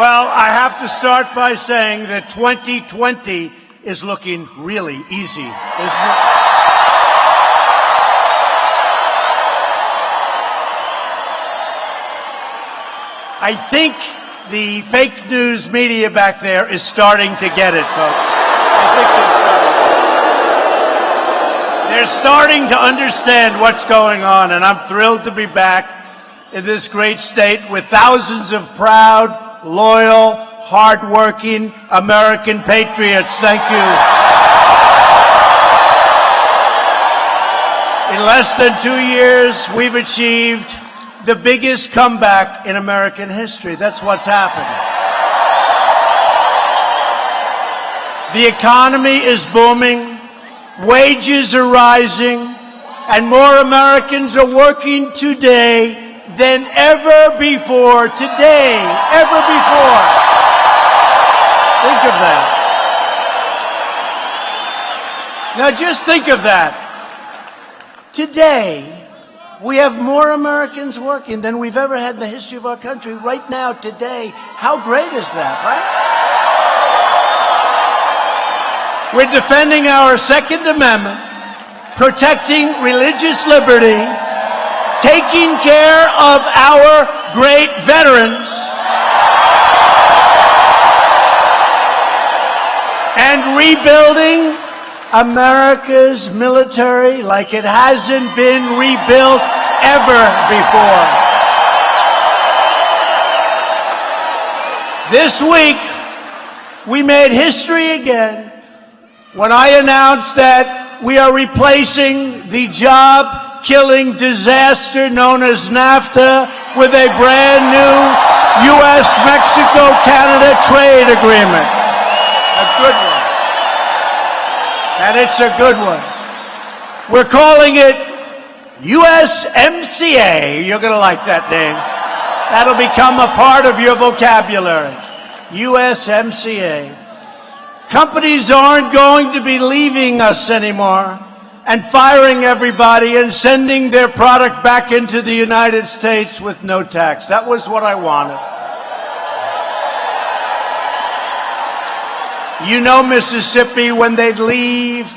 Well, I have to start by saying that 2020 is looking really easy, isn't it? I think the fake news media back there is starting to get it, folks. I think they're starting to understand what's going on, and I'm thrilled to be back in this great state with thousands of proud, loyal, hardworking American patriots. Thank you. In less than 2 years, we've achieved the biggest comeback in American history. That's what's happened. The economy is booming, wages are rising, and more Americans are working today than ever before. Today, ever before. Think of that. Now just think of that. Today, we have more Americans working than we've ever had in the history of our country. Right now, today. How great is that, right? We're defending our Second Amendment, protecting religious liberty, taking care of our great veterans, and rebuilding America's military like it hasn't been rebuilt ever before. This week, we made history again when I announced that we are replacing the job-killing disaster known as NAFTA with a brand new U.S.-Mexico-Canada trade agreement. A good one. And it's a good one. We're calling it USMCA. You're going to like that name. That'll become a part of your vocabulary. USMCA. Companies aren't going to be leaving us anymore and firing everybody and sending their product back into the United States with no tax. That was what I wanted. You know Mississippi, when they'd leave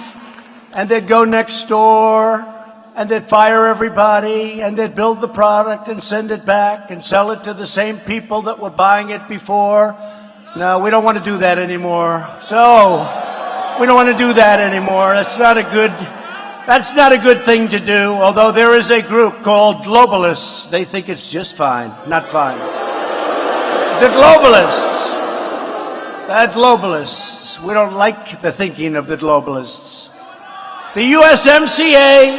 and they'd go next door and they'd fire everybody and they'd build the product and send it back and sell it to the same people that were buying it before. No, we don't want to do that anymore. So, we don't want to do that anymore. That's not a good thing to do, although there is a group called globalists. They think it's just fine, not fine. The globalists. The globalists. We don't like the thinking of the globalists. The USMCA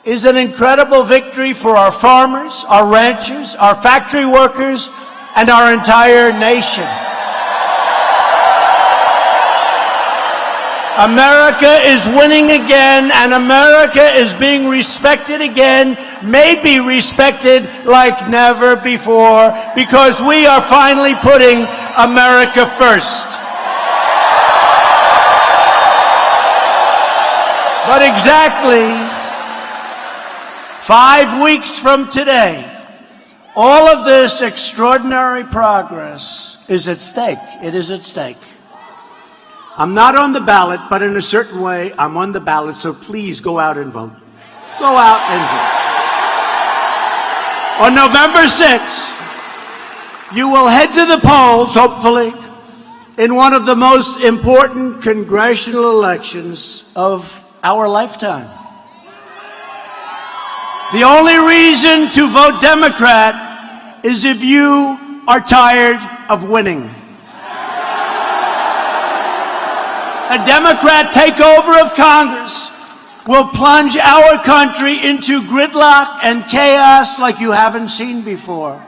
is an incredible victory for our farmers, our ranchers, our factory workers, and our entire nation. America is winning again, and America is being respected again, maybe respected like never before, because we are finally putting America first. But exactly 5 weeks from today, all of this extraordinary progress is at stake. It is at stake. I'm not on the ballot, but in a certain way, I'm on the ballot, so please go out and vote. Go out and vote. On November 6th, you will head to the polls, hopefully, in one of the most important congressional elections of our lifetime. The only reason to vote Democrat is if you are tired of winning. A Democrat takeover of Congress will plunge our country into gridlock and chaos like you haven't seen before.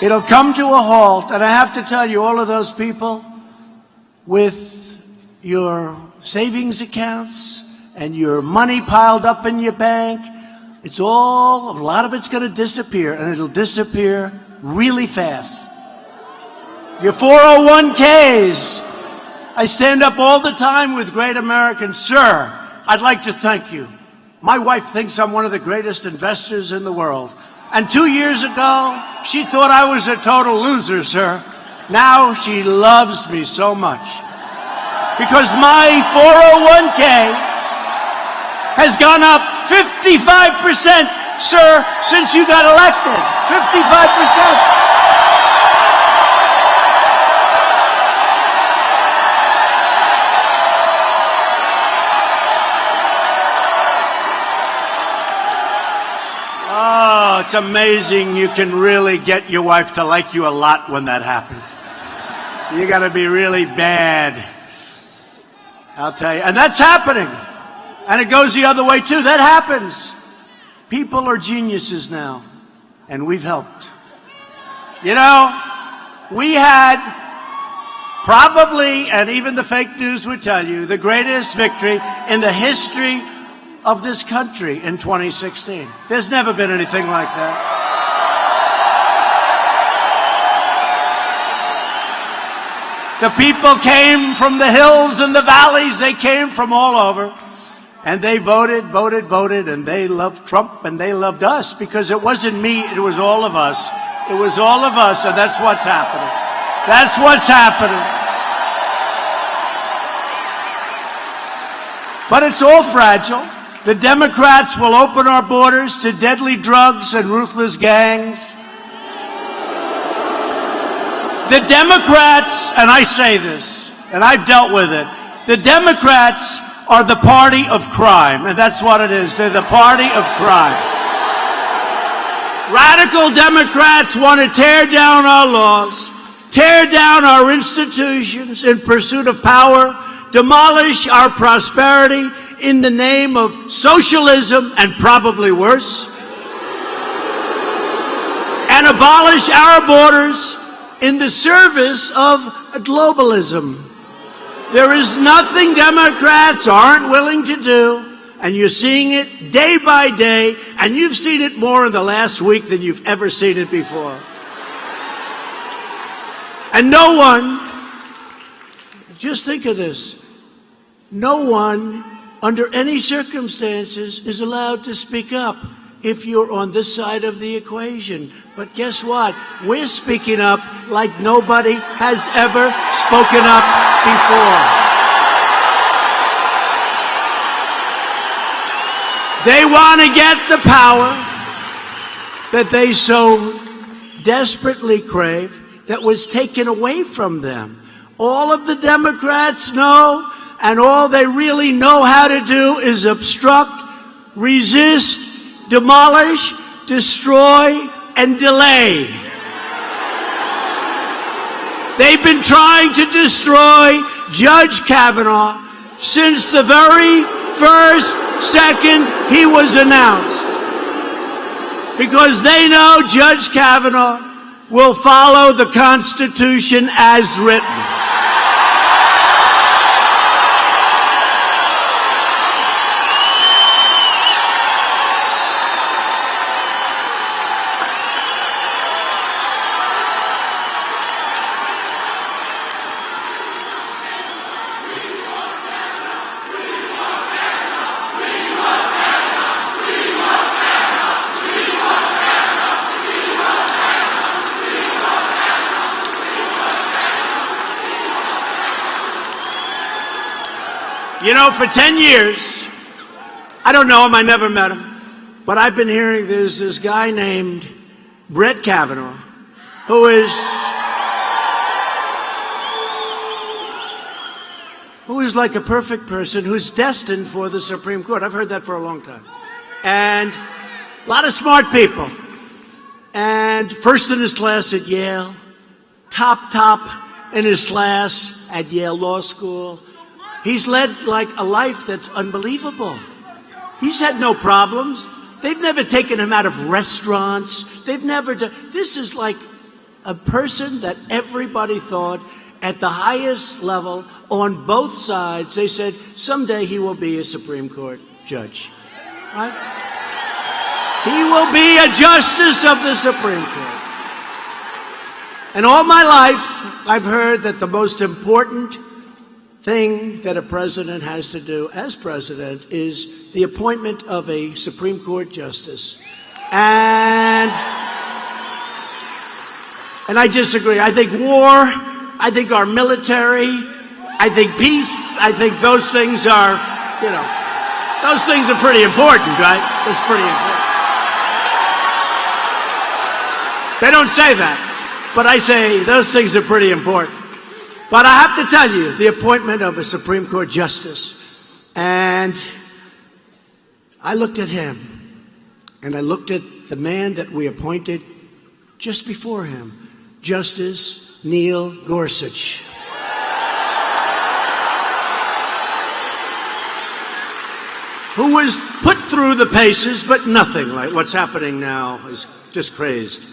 It'll come to a halt, and I have to tell you, all of those people with your savings accounts and your money piled up in your bank, a lot of it's going to disappear, and it'll disappear really fast. Your 401ks. I stand up all the time with great Americans. Sir, I'd like to thank you. My wife thinks I'm one of the greatest investors in the world. And 2 years ago, she thought I was a total loser, sir. Now she loves me so much. Because my 401k has gone up 55%, sir, since you got elected. 55%. Oh, it's amazing. You can really get your wife to like you a lot when that happens. You got to be really bad, I'll tell you. And that's happening. And it goes the other way, too. That happens. People are geniuses now, and we've helped. You know, we had probably, and even the fake news would tell you, the greatest victory in the history of this country in 2016. There's never been anything like that. The people came from the hills and the valleys. They came from all over. And they voted, and they loved Trump, and they loved us, because it wasn't me, it was all of us. It was all of us, and that's what's happening. That's what's happening. But it's all fragile. The Democrats will open our borders to deadly drugs and ruthless gangs. The Democrats, and I say this, and I've dealt with it, the Democrats are the party of crime, and that's what it is. They're the party of crime. Radical Democrats want to tear down our laws, tear down our institutions in pursuit of power, demolish our prosperity in the name of socialism, and probably worse, and abolish our borders in the service of globalism. There is nothing Democrats aren't willing to do, and you're seeing it day by day, and you've seen it more in the last week than you've ever seen it before. And no one, just think of this, no one under any circumstances is allowed to speak up if you're on this side of the equation. But guess what? We're speaking up like nobody has ever spoken up before. They want to get the power that they so desperately crave that was taken away from them. All of the Democrats know, and all they really know how to do is obstruct, resist, demolish, destroy, and delay. They've been trying to destroy Judge Kavanaugh since the very first second he was announced, because they know Judge Kavanaugh will follow the Constitution as written. You know, for 10 years, I don't know him, I never met him, but I've been hearing there's this guy named Brett Kavanaugh who is like a perfect person, who's destined for the Supreme Court. I've heard that for a long time. And a lot of smart people. And first in his class at Yale, top in his class at Yale Law School. He's led like a life that's unbelievable. He's had no problems. They've never taken him out of restaurants. They've never done. This is like a person that everybody thought at the highest level on both sides. They said someday he will be a Supreme Court judge. Right? He will be a justice of the Supreme Court. And all my life, I've heard that the most important thing that a president has to do as president is the appointment of a Supreme Court justice. And I disagree. I think war, I think our military, I think peace, I think those things are, those things are pretty important, right? That's pretty important. They don't say that, but I say those things are pretty important. But I have to tell you, the appointment of a Supreme Court justice, and I looked at him, and I looked at the man that we appointed just before him, Justice Neil Gorsuch. Who was put through the paces, but nothing like what's happening now is just crazed.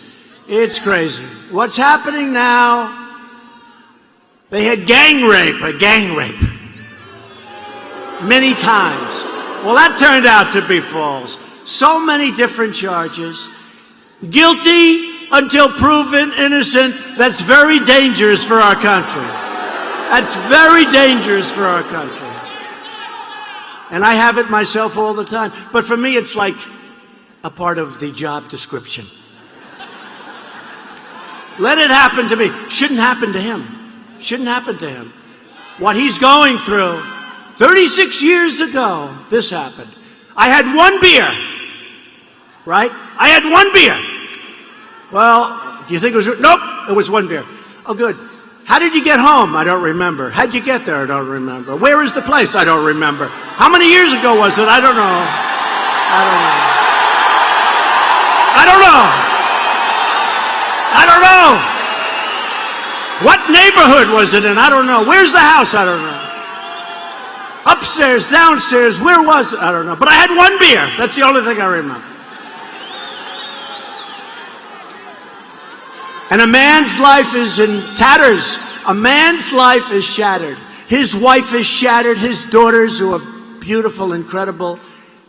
It's crazy. What's happening now, they had a gang rape, many times. Well, that turned out to be false. So many different charges. Guilty until proven innocent. That's very dangerous for our country. That's very dangerous for our country. And I have it myself all the time. But for me, it's like a part of the job description. Let it happen to me. Shouldn't happen to him. Shouldn't happen to him. What he's going through, 36 years ago, this happened. I had one beer, right? I had one beer. Well, do you think it was, nope, it was one beer. Oh, good. How did you get home? I don't remember. How'd you get there? I don't remember. Where is the place? I don't remember. How many years ago was it? I don't know. I don't know. What neighborhood was it in? I don't know. Where's the house? I don't know. Upstairs, downstairs, where was it? I don't know. But I had one beer. That's the only thing I remember. And a man's life is in tatters. A man's life is shattered. His wife is shattered. His daughters, who are beautiful, incredible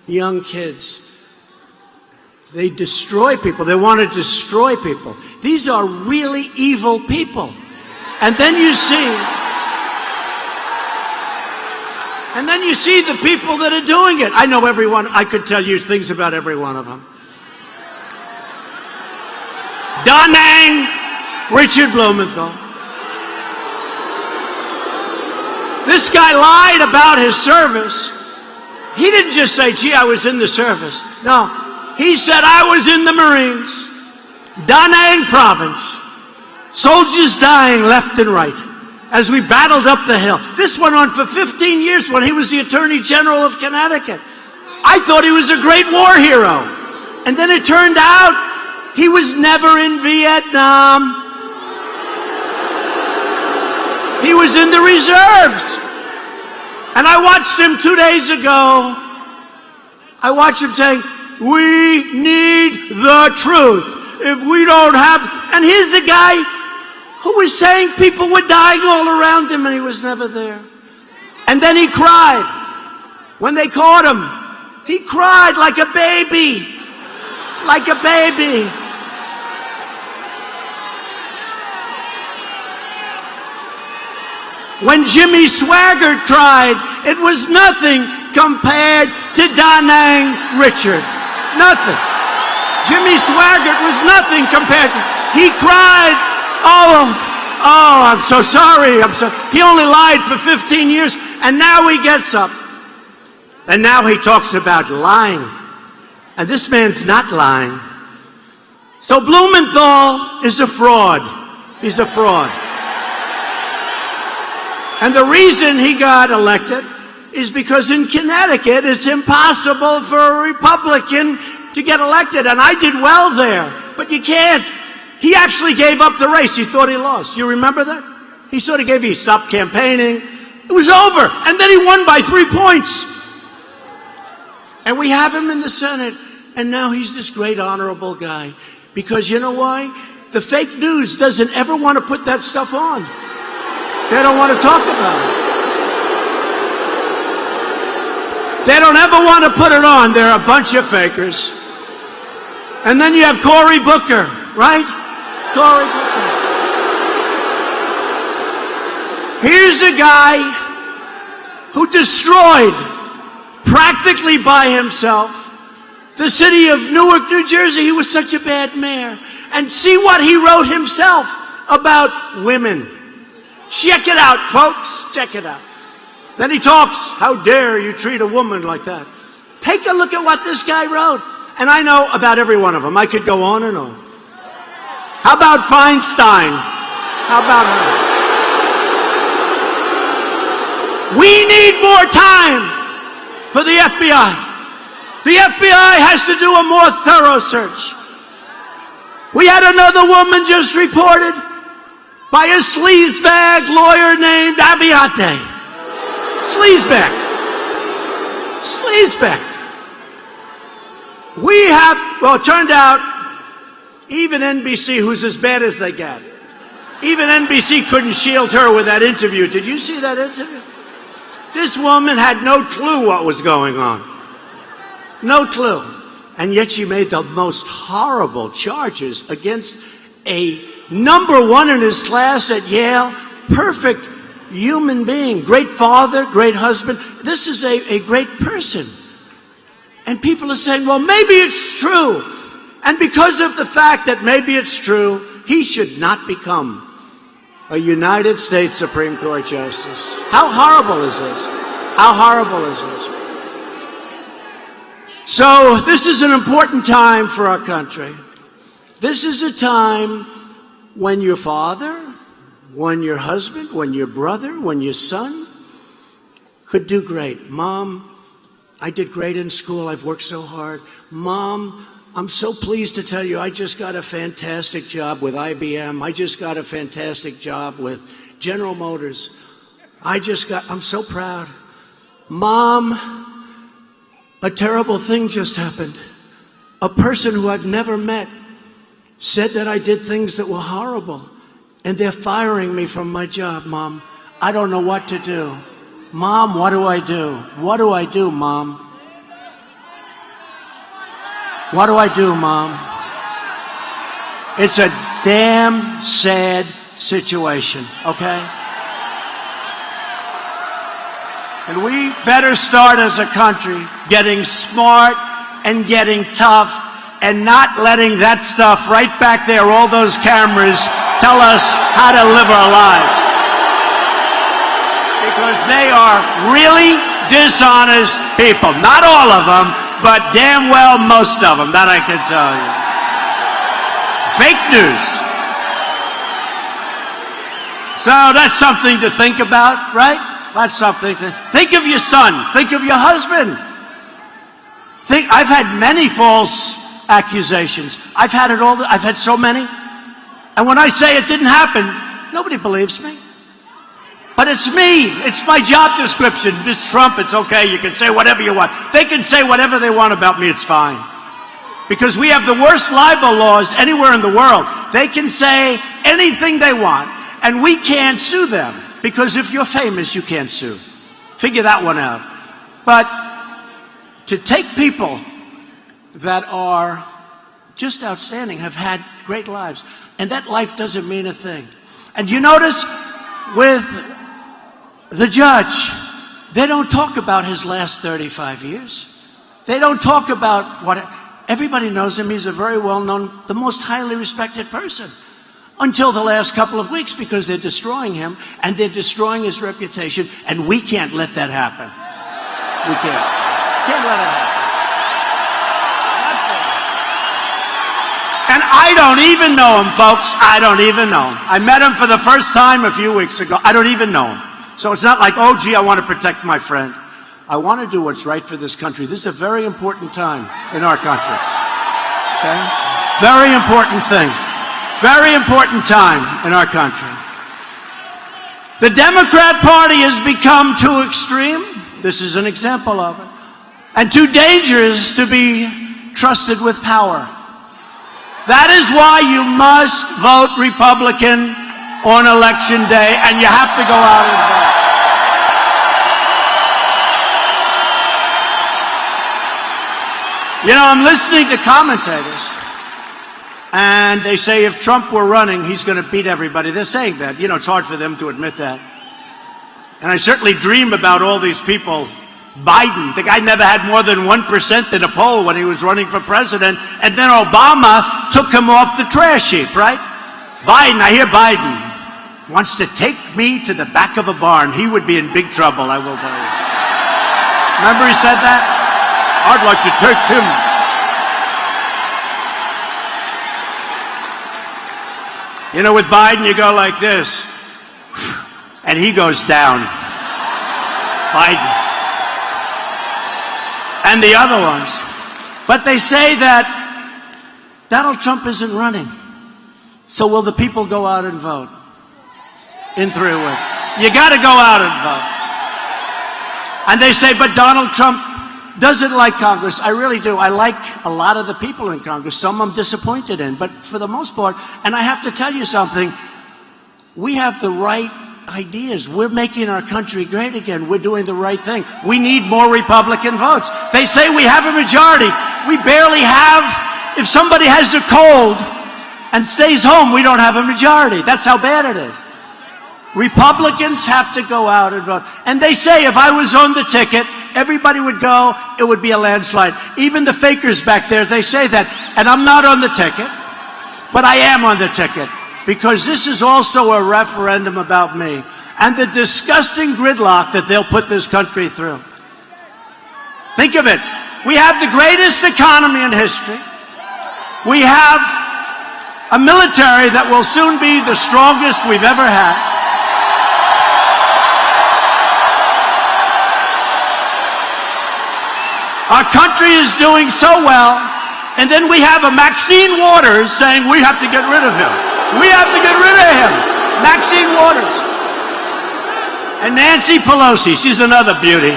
young kids. They destroy people. They want to destroy people. These are really evil people. And then you see the people that are doing it. I know everyone. I could tell you things about every one of them. Da Nang, Richard Blumenthal. This guy lied about his service. He didn't just say, gee, I was in the service. No, he said, I was in the Marines. Da Nang province. Soldiers dying left and right as we battled up the hill. This went on for 15 years when he was the Attorney General of Connecticut. I thought he was a great war hero. And then it turned out he was never in Vietnam. He was in the reserves. And I watched him 2 days ago. I watched him saying, we need the truth. If we don't have, and here's a guy who was saying people were dying all around him and he was never there. And then he cried. When they caught him, he cried like a baby. Like a baby. When Jimmy Swaggart cried, it was nothing compared to Da Nang Richard. Nothing. Jimmy Swaggart was nothing compared to, he cried, oh, I'm so sorry. He only lied for 15 years, and now he gets up. And now he talks about lying. And this man's not lying. So Blumenthal is a fraud. He's a fraud. And the reason he got elected is because in Connecticut, it's impossible for a Republican to get elected. And I did well there, but you can't. He actually gave up the race. He thought he lost. You remember that? He he stopped campaigning. It was over. And then he won by 3 points. And we have him in the Senate. And now he's this great honorable guy. Because you know why? The fake news doesn't ever want to put that stuff on. They don't want to talk about it. They don't ever want to put it on. They're a bunch of fakers. And then you have Cory Booker, right? Cory Booker. Here's a guy who destroyed, practically by himself, the city of Newark, New Jersey. He was such a bad mayor. And see what he wrote himself about women. Check it out, folks. Check it out. Then he talks, how dare you treat a woman like that? Take a look at what this guy wrote. And I know about every one of them. I could go on and on. How about Feinstein? How about her? We need more time for the FBI. The FBI has to do a more thorough search. We had another woman just reported by a sleazebag lawyer named Aviate. Sleazebag. Sleazebag. We have, well, it turned out even NBC, who's as bad as they get, even NBC couldn't shield her with that interview. Did you see that interview? This woman had no clue what was going on. No clue. And yet she made the most horrible charges against a #1 in his class at Yale, perfect human being, great father, great husband. This is a great person. And people are saying, well, maybe it's true. And because of the fact that maybe it's true, he should not become a United States Supreme Court Justice. How horrible is this? How horrible is this? So this is an important time for our country. This is a time when your father, when your husband, when your brother, when your son could do great. Mom, I did great in school. I've worked so hard. Mom, I'm so pleased to tell you I just got a fantastic job with IBM. I just got a fantastic job with General Motors. I'm so proud. Mom, a terrible thing just happened. A person who I've never met said that I did things that were horrible, and they're firing me from my job, Mom. I don't know what to do. Mom, what do I do? What do I do, Mom? What do I do, Mom? It's a damn sad situation, okay? And we better start as a country getting smart and getting tough and not letting that stuff right back there, all those cameras, tell us how to live our lives. Because they are really dishonest people. Not all of them, but damn well most of them, that I can tell you. Fake news. So that's something to think about, right? That's something to think of your son, think of your husband. I've had many false accusations. I've had so many. And when I say it didn't happen, nobody believes me. But it's me. It's my job description. Mr. Trump, it's okay. You can say whatever you want. They can say whatever they want about me. It's fine. Because we have the worst libel laws anywhere in the world. They can say anything they want, and we can't sue them. Because if you're famous, you can't sue. Figure that one out. But to take people that are just outstanding, have had great lives, and that life doesn't mean a thing. And you notice with the judge, they don't talk about his last 35 years. They don't talk about what, everybody knows him. He's a very well-known, the most highly respected person. Until the last couple of weeks, because they're destroying him, and they're destroying his reputation, and we can't let that happen. We can't. Can't let it happen. And I don't even know him, folks. I don't even know him. I met him for the first time a few weeks ago. I don't even know him. So it's not like, oh, gee, I want to protect my friend. I want to do what's right for this country. This is a very important time in our country. Okay? Very important thing. Very important time in our country. The Democrat Party has become too extreme. This is an example of it. And too dangerous to be trusted with power. That is why you must vote Republican on Election Day, and you have to go out and vote. You know, I'm listening to commentators, and they say if Trump were running, he's going to beat everybody. They're saying that. You know, it's hard for them to admit that. And I certainly dream about all these people Biden, the guy never had more than 1% in a poll when he was running for president, and then Obama took him off the trash heap, right? Biden, I hear Biden wants to take me to the back of a barn. He would be in big trouble, I will tell you. Remember he said that? I'd like to take him. You know, with Biden, you go like this, and he goes down. Biden. And the other ones. But they say that Donald Trump isn't running. So will the people go out and vote? In 3 weeks. You got to go out and vote. And they say, but Donald Trump doesn't like Congress. I really do. I like a lot of the people in Congress. Some I'm disappointed in. But for the most part, and I have to tell you something, we have the right ideas. We're making our country great again. We're doing the right thing. We need more Republican votes. They say we have a majority. We barely have. If somebody has a cold and stays home, we don't have a majority. That's how bad it is. Republicans have to go out and vote. And they say if I was on the ticket, everybody would go, it would be a landslide. Even the fakers back there, they say that. And I'm not on the ticket, but I am on the ticket. Because this is also a referendum about me and the disgusting gridlock that they'll put this country through. Think of it. We have the greatest economy in history. We have a military that will soon be the strongest we've ever had. Our country is doing so well, and then we have a Maxine Waters saying we have to get rid of him. We have to get rid of him. Maxine Waters. And Nancy Pelosi, she's another beauty.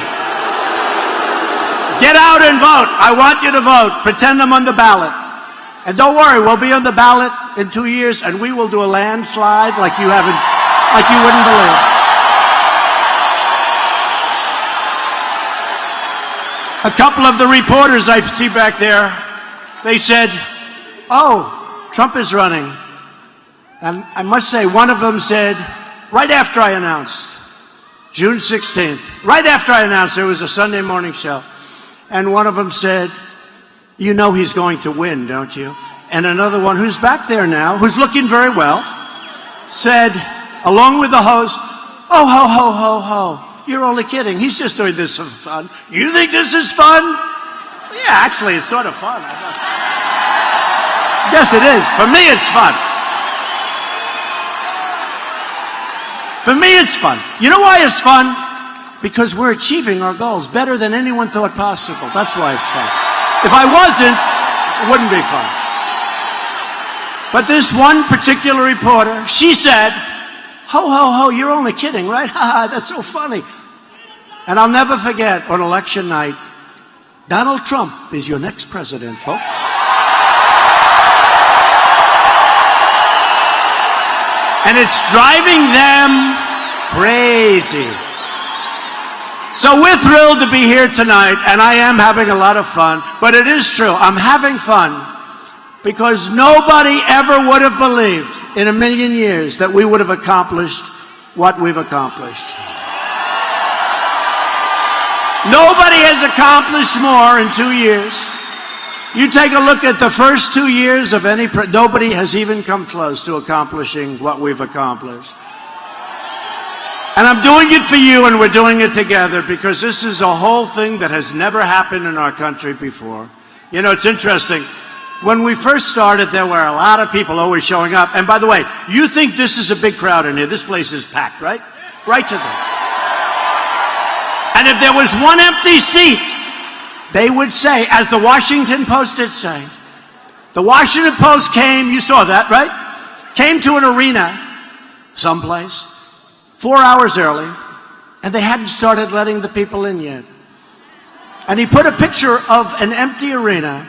Get out and vote. I want you to vote. Pretend I'm on the ballot. And don't worry, we'll be on the ballot in 2 years, and we will do a landslide like you wouldn't believe. A couple of the reporters I see back there, they said, oh, Trump is running. And I must say, one of them said, right after I announced, June 16th, right after I announced, there was a Sunday morning show, and one of them said, you know he's going to win, don't you? And another one, who's back there now, who's looking very well, said, along with the host, oh, ho, ho, ho, ho, you're only kidding. He's just doing this for fun. You think this is fun? Yeah, actually, it's sort of fun. Yes, it is. For me, it's fun. For me, it's fun. You know why it's fun? Because we're achieving our goals better than anyone thought possible. That's why it's fun. If I wasn't, it wouldn't be fun. But this one particular reporter, she said, ho, ho, ho, you're only kidding, right? Ha, ha, that's so funny. And I'll never forget, on election night, Donald Trump is your next president, folks. And it's driving them crazy. So we're thrilled to be here tonight, and I am having a lot of fun. But it is true, I'm having fun because nobody ever would have believed in a million years that we would have accomplished what we've accomplished. Nobody has accomplished more in 2 years. You take a look at the first 2 years of any, nobody has even come close to accomplishing what we've accomplished. And I'm doing it for you, and we're doing it together because this is a whole thing that has never happened in our country before. You know, it's interesting. When we first started, there were a lot of people always showing up. And by the way, you think this is a big crowd in here. This place is packed, right? Right to them. And if there was one empty seat, they would say, as the Washington Post did say, the Washington Post came, you saw that, right? Came to an arena someplace 4 hours early, and they hadn't started letting the people in yet. And he put a picture of an empty arena.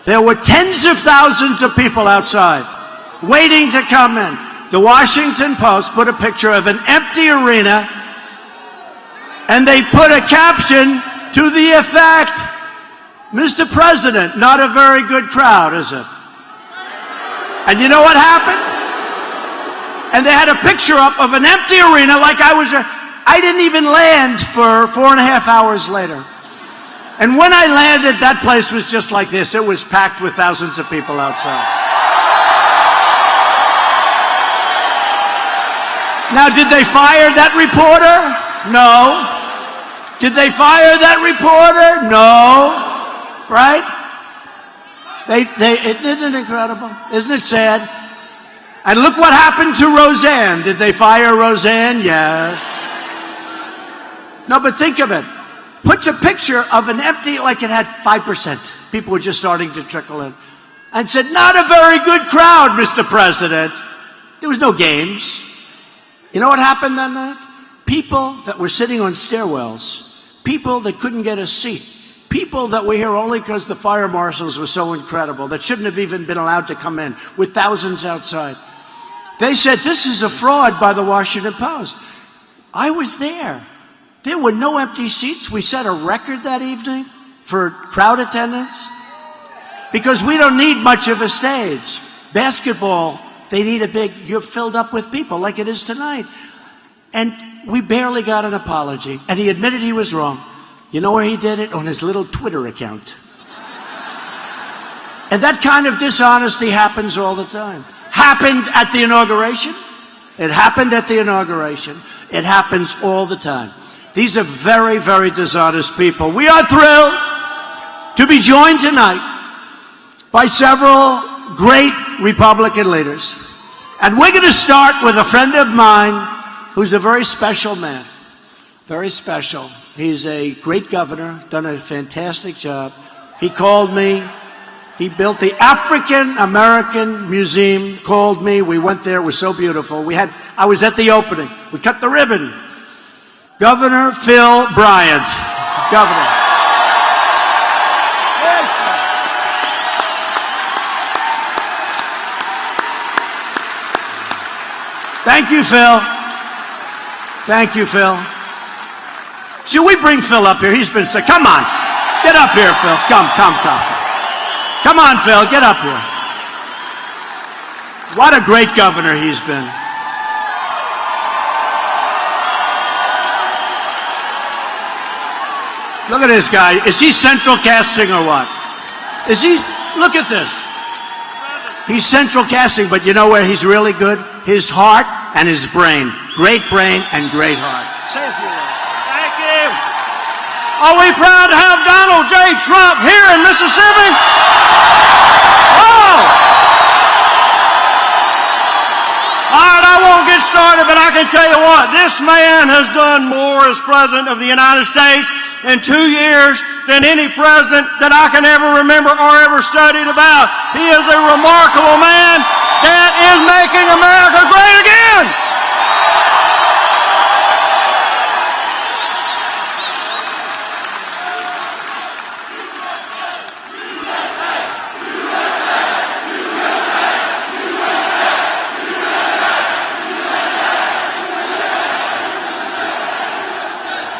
There were tens of thousands of people outside waiting to come in. The Washington Post put a picture of an empty arena, and they put a caption to the effect, Mr. President, not a very good crowd, is it? And you know what happened? And they had a picture up of an empty arena like I I didn't even land for 4.5 hours later. And when I landed, that place was just like this. It was packed with thousands of people outside. Now, did they fire that reporter? No. Did they fire that reporter? No. Right? Isn't it incredible? Isn't it sad? And look what happened to Roseanne. Did they fire Roseanne? Yes. No, but think of it. Puts a picture of an empty, like it had 5%. People were just starting to trickle in. And said, not a very good crowd, Mr. President. There was no games. You know what happened that night? People that were sitting on stairwells, people that couldn't get a seat, people that were here only because the fire marshals were so incredible, that shouldn't have even been allowed to come in, with thousands outside. They said, this is a fraud by the Washington Post. I was there. There were no empty seats. We set a record that evening for crowd attendance because we don't need much of a stage. Basketball, they need a big, you're filled up with people like it is tonight. And we barely got an apology. And he admitted he was wrong. You know where he did it? On his little Twitter account. And that kind of dishonesty happens all the time. Happened at the inauguration. It happened at the inauguration. It happens all the time. These are very, very dishonest people. We are thrilled to be joined tonight by several great Republican leaders. And we're going to start with a friend of mine who's a very special man. Very special. He's a great governor, done a fantastic job. He called me. He built the African American Museum, called me. We went there. It was so beautiful. I was at the opening. We cut the ribbon. Governor Phil Bryant. Governor. Thank you, Phil. Thank you, Phil. Should we bring Phil up here? He's been sick. Come on. Get up here, Phil. Come. Come on, Phil. Get up here. What a great governor he's been. Look at this guy. Is he central casting or what? Is he? Look at this. He's central casting, but you know where he's really good? His heart and his brain. Great brain and great heart. Say a few words. Thank you. Are we proud to have Donald J. Trump here in Mississippi? Oh! All right, I won't get started, but I can tell you what, this man has done more as President of the United States in 2 years than any president that I can ever remember or ever studied about. He is a remarkable man that is making America great again.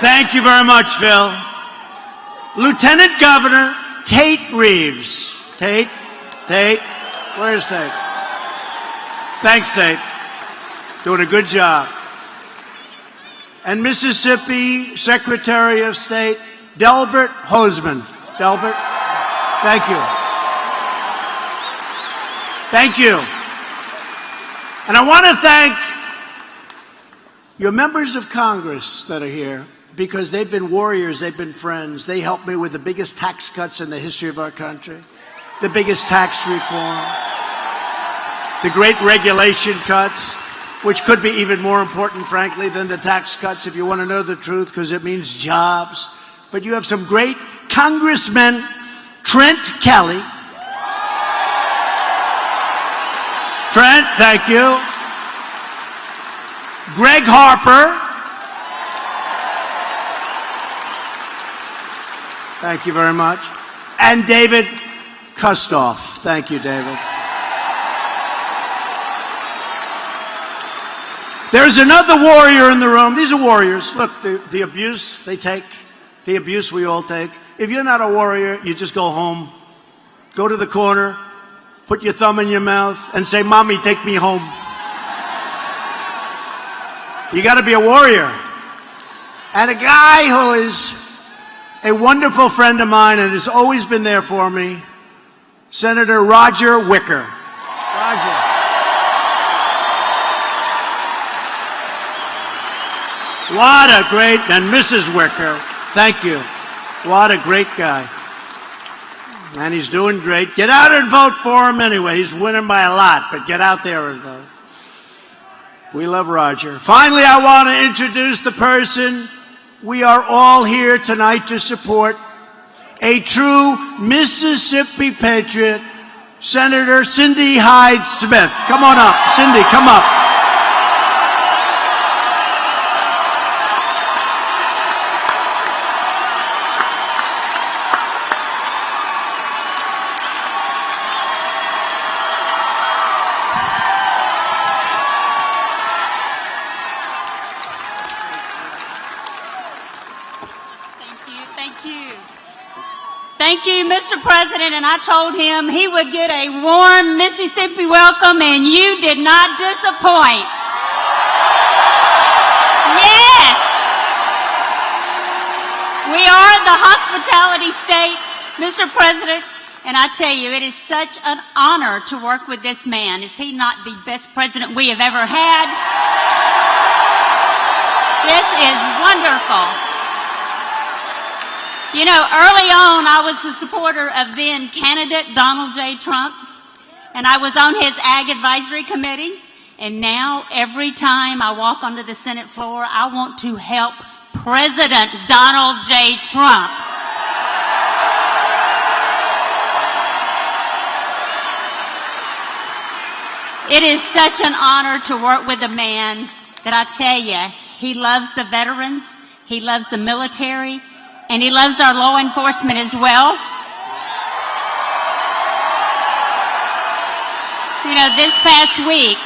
Thank you very much, Phil. Lieutenant Governor Tate Reeves. Tate? Where's Tate? Thanks, Tate. Doing a good job. And Mississippi Secretary of State Delbert Hosemann. Delbert, thank you. Thank you. And I want to thank your members of Congress that are here, because they've been warriors, they've been friends. They helped me with the biggest tax cuts in the history of our country, the biggest tax reform, the great regulation cuts, which could be even more important, frankly, than the tax cuts, if you want to know the truth, because it means jobs. But you have some great congressmen. Trent Kelly. Trent, thank you. Greg Harper. Thank you very much. And David Kustoff. Thank you, David. There's another warrior in the room. These are warriors. Look, the abuse they take, the abuse we all take. If you're not a warrior, you just go home. Go to the corner, put your thumb in your mouth, and say, Mommy, take me home. You got to be a warrior. And a guy who is a wonderful friend of mine and has always been there for me, Senator Roger Wicker. Roger. What a great, and Mrs. Wicker, thank you. What a great guy. And he's doing great. Get out and vote for him anyway. He's winning by a lot, but get out there and vote. We love Roger. Finally, I want to introduce the person we are all here tonight to support, a true Mississippi patriot, Senator Cindy Hyde-Smith. Come on up. Cindy, come up. Thank you, Mr. President, and I told him he would get a warm Mississippi welcome, and you did not disappoint. Yes! We are the hospitality state, Mr. President, and I tell you, it is such an honor to work with this man. Is he not the best president we have ever had? This is wonderful. You know, early on, I was a supporter of then candidate Donald J. Trump, and I was on his Ag Advisory Committee, and now every time I walk onto the Senate floor, I want to help President Donald J. Trump. It is such an honor to work with a man that I tell you, he loves the veterans, he loves the military, and he loves our law enforcement as well. You know, this past week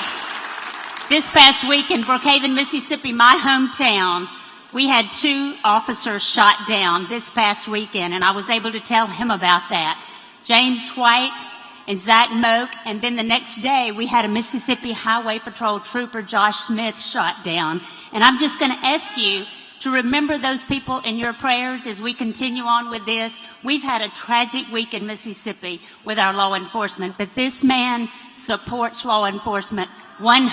in Southaven, Mississippi, my hometown, we had 2 officers shot down this past weekend, and I was able to tell him about that. James White and Zach Moak, and then the next day we had a Mississippi Highway Patrol trooper, Josh Smith, shot down. And I'm just going to ask you to remember those people in your prayers as we continue on with this. We've had a tragic week in Mississippi with our law enforcement, but this man supports law enforcement 100%.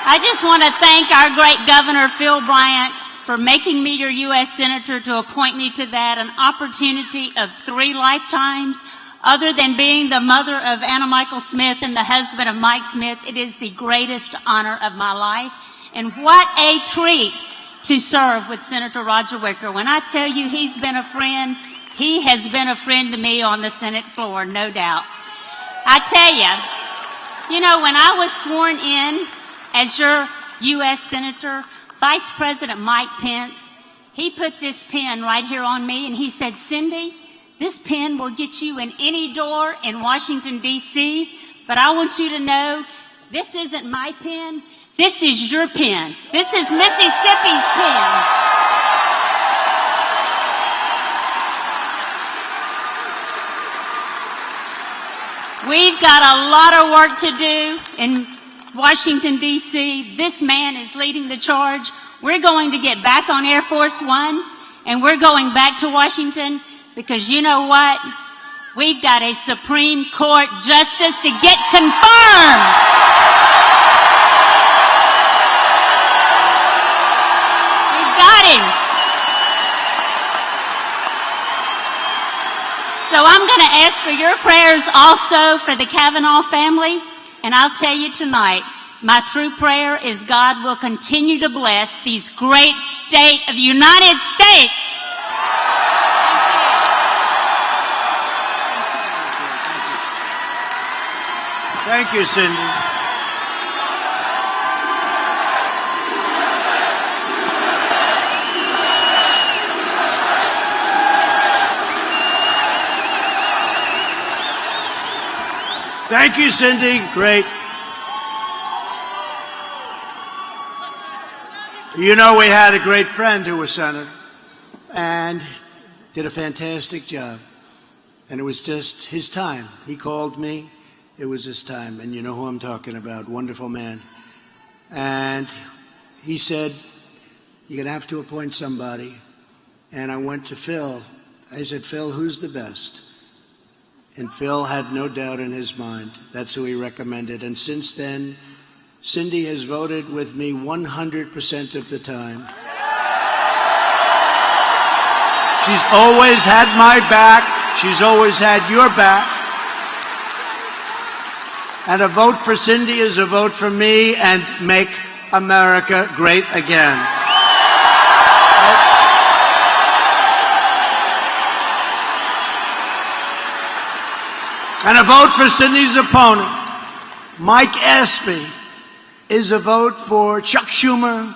I just want to thank our great Governor, Phil Bryant, for making me your U.S. Senator, to appoint me to that, an opportunity of 3 lifetimes. Other than being the mother of Anna Michael Smith and the husband of Mike Smith, it is the greatest honor of my life. And what a treat to serve with Senator Roger Wicker. When I tell you he's been a friend, he has been a friend to me on the Senate floor, no doubt. I tell you, you know, when I was sworn in as your U.S. Senator, Vice President Mike Pence, he put this pen right here on me, and he said, Cindy, this pen will get you in any door in Washington, D.C., but I want you to know this isn't my pen. This is your pen. This is Mississippi's pen. We've got a lot of work to do in Washington, D.C. This man is leading the charge. We're going to get back on Air Force One, and we're going back to Washington because you know what? We've got a Supreme Court justice to get confirmed. We've got him. So I'm going to ask for your prayers also for the Kavanaugh family. And I'll tell you tonight, my true prayer is God will continue to bless these great state of the United States. Thank you, Cindy. Thank you, Cindy. Great. You know, we had a great friend who was senator and did a fantastic job. And it was just his time. He called me. It was his time. And you know who I'm talking about. Wonderful man. And he said, you're going to have to appoint somebody. And I went to Phil. I said, Phil, who's the best? And Phil had no doubt in his mind. That's who he recommended. And since then, Cindy has voted with me 100% of the time. She's always had my back. She's always had your back. And a vote for Cindy is a vote for me and make America great again. And a vote for Cindy's opponent, Mike Espy, is a vote for Chuck Schumer,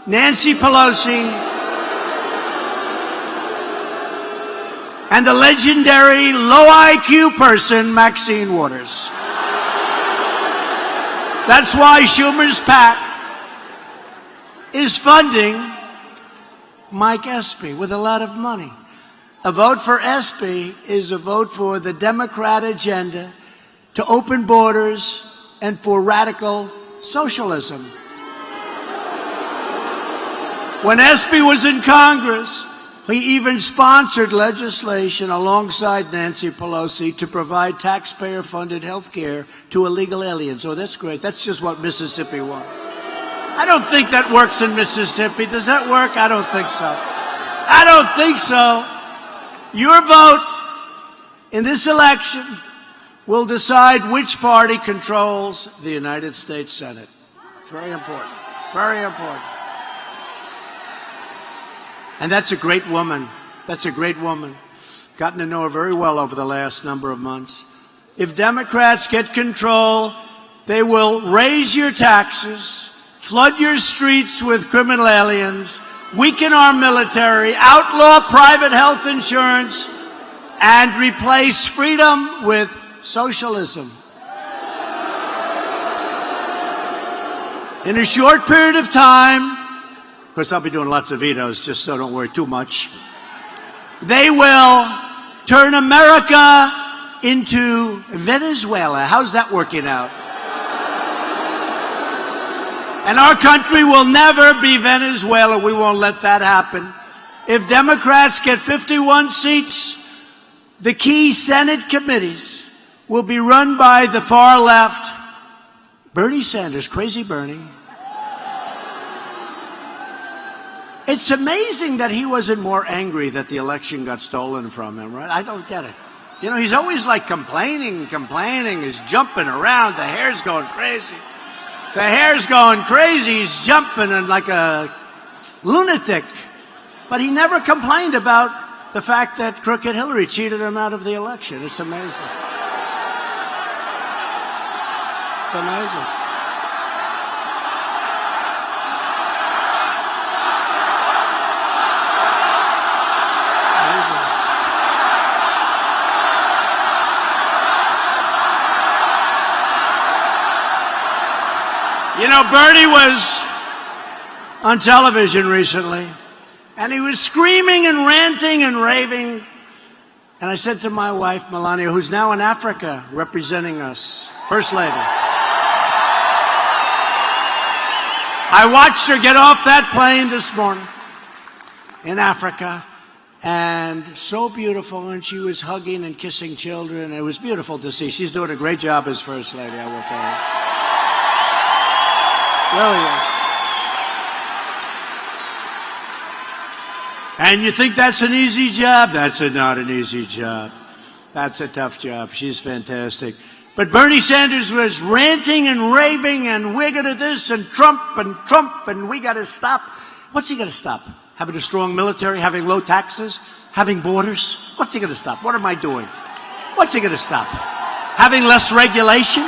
Nancy Pelosi, and the legendary low IQ person, Maxine Waters. That's why Schumer's PAC is funding Mike Espy with a lot of money. A vote for Espy is a vote for the Democrat agenda to open borders and for radical socialism. When Espy was in Congress, he even sponsored legislation alongside Nancy Pelosi to provide taxpayer-funded health care to illegal aliens. Oh, that's great. That's just what Mississippi wants. I don't think that works in Mississippi. Does that work? I don't think so. I don't think so. Your vote in this election will decide which party controls the United States Senate. It's very important. Very important. And that's a great woman. That's a great woman. Gotten to know her very well over the last number of months. If Democrats get control, they will raise your taxes, flood your streets with criminal aliens, weaken our military, outlaw private health insurance, and replace freedom with socialism. In a short period of time, of course, I'll be doing lots of vetoes, just so don't worry too much, they will turn America into Venezuela. How's that working out? And our country will never be Venezuela. We won't let that happen. If Democrats get 51 seats, the key Senate committees will be run by the far left. Bernie Sanders, crazy Bernie. It's amazing that he wasn't more angry that the election got stolen from him, right? I don't get it. You know, he's always like complaining, he's jumping around, the hair's going crazy. The hair's going crazy. He's jumping and like a lunatic. But he never complained about the fact that crooked Hillary cheated him out of the election. It's amazing. It's amazing. You know, Bernie was on television recently, and he was screaming and ranting and raving. And I said to my wife, Melania, who's now in Africa representing us, First Lady. I watched her get off that plane this morning in Africa, and so beautiful, and she was hugging and kissing children. It was beautiful to see. She's doing a great job as First Lady, I will tell you. Really is. And you think that's an easy job? That's not an easy job. That's a tough job. She's fantastic. But Bernie Sanders was ranting and raving, and we're going to this, and Trump, and we got to stop. What's he going to stop? Having a strong military, having low taxes, having borders? What's he going to stop? What am I doing? What's he going to stop? Having less regulation?